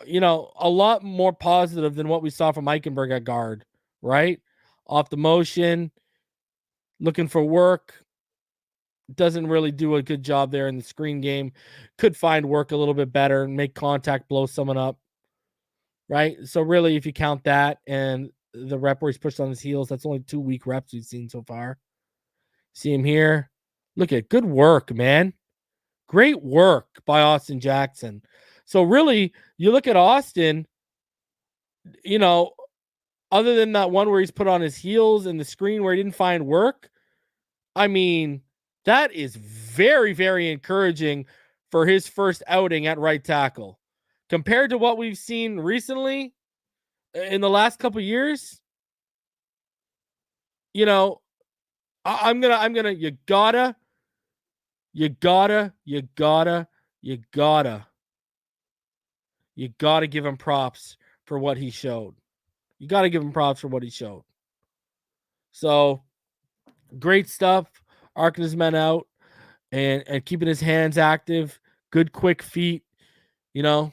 you know, a lot more positive than what we saw from Eichenberg at guard, right? Off the motion, looking for work. Doesn't really do a good job there in the screen game. Could find work a little bit better and make contact, blow someone up, right? So really, if you count that and the rep where he's pushed on his heels, that's only 2 weak reps we've seen so far. See him here. Look at good work, man. Great work by Austin Jackson. So really, you look at Austin, you know, other than that one where he's put on his heels and the screen where he didn't find work, I mean, that is very, very encouraging for his first outing at right tackle. Compared to what we've seen recently in the last couple of years, you know, I'm gonna, you gotta give him props for what he showed. You gotta give him props for what he showed. So great stuff. Arcing his men out and keeping his hands active. Good quick feet, you know,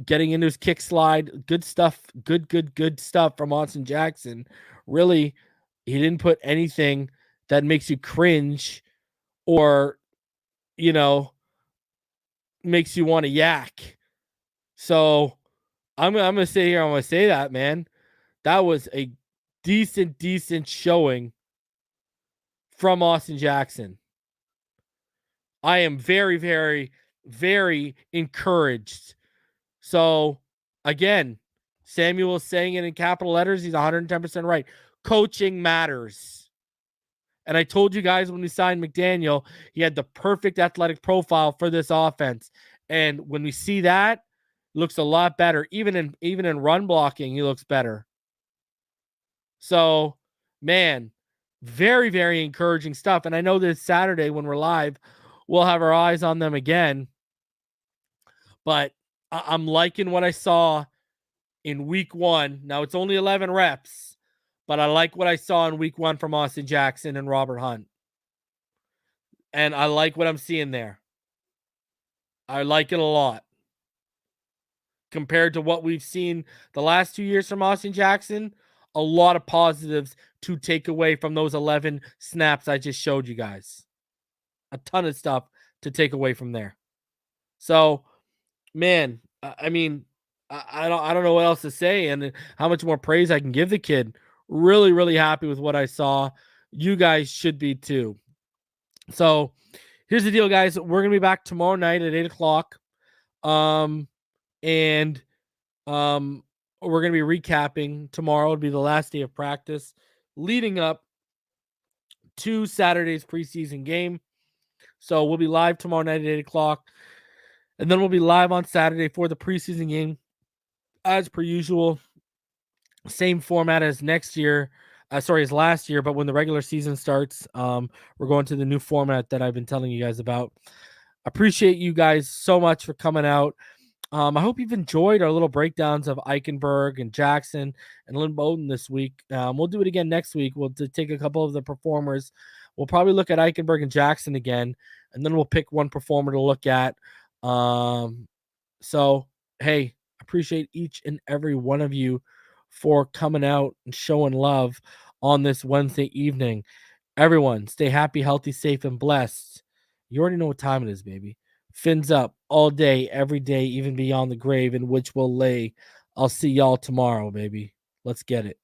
getting into his kick slide. Good stuff. Good stuff from Austin Jackson. Really, he didn't put anything that makes you cringe or, you know, makes you want to yak. So I'm gonna say here, I'm gonna say that, man. That was a decent showing from Austin Jackson. I am very, very, very encouraged. So again, Samuel is saying it in capital letters. He's 110% right. Coaching matters. And I told you guys when we signed McDaniel, he had the perfect athletic profile for this offense. And when we see that, it looks a lot better. Even in run blocking, he looks better. So, man, very, very encouraging stuff. And I know this Saturday when we're live, we'll have our eyes on them again. But I'm liking what I saw in week 1. Now, it's only 11 reps, but I like what I saw in week 1 from Austin Jackson and Robert Hunt. And I like what I'm seeing there. I like it a lot. Compared to what we've seen the last 2 years from Austin Jackson, a lot of positives to take away from those 11 snaps I just showed you guys. A ton of stuff to take away from there. So, man, I mean, I don't know what else to say and how much more praise I can give the kid. Really, really happy with what I saw. You guys should be too. So, here's the deal, guys. We're gonna be back tomorrow night at 8:00. We're going to be recapping tomorrow. It'll be the last day of practice leading up to Saturday's preseason game. So we'll be live tomorrow night at 8:00. And then we'll be live on Saturday for the preseason game as per usual. Same format as last year. But when the regular season starts, we're going to the new format that I've been telling you guys about. Appreciate you guys so much for coming out. I hope you've enjoyed our little breakdowns of Eichenberg and Jackson and Lynn Bowden this week. We'll do it again next week. We'll take a couple of the performers. We'll probably look at Eichenberg and Jackson again, and then we'll pick one performer to look at. So, hey, appreciate each and every one of you for coming out and showing love on this Wednesday evening. Everyone, stay happy, healthy, safe, and blessed. You already know what time it is, baby. Fins up all day, every day, even beyond the grave in which we'll lay. I'll see y'all tomorrow, baby. Let's get it.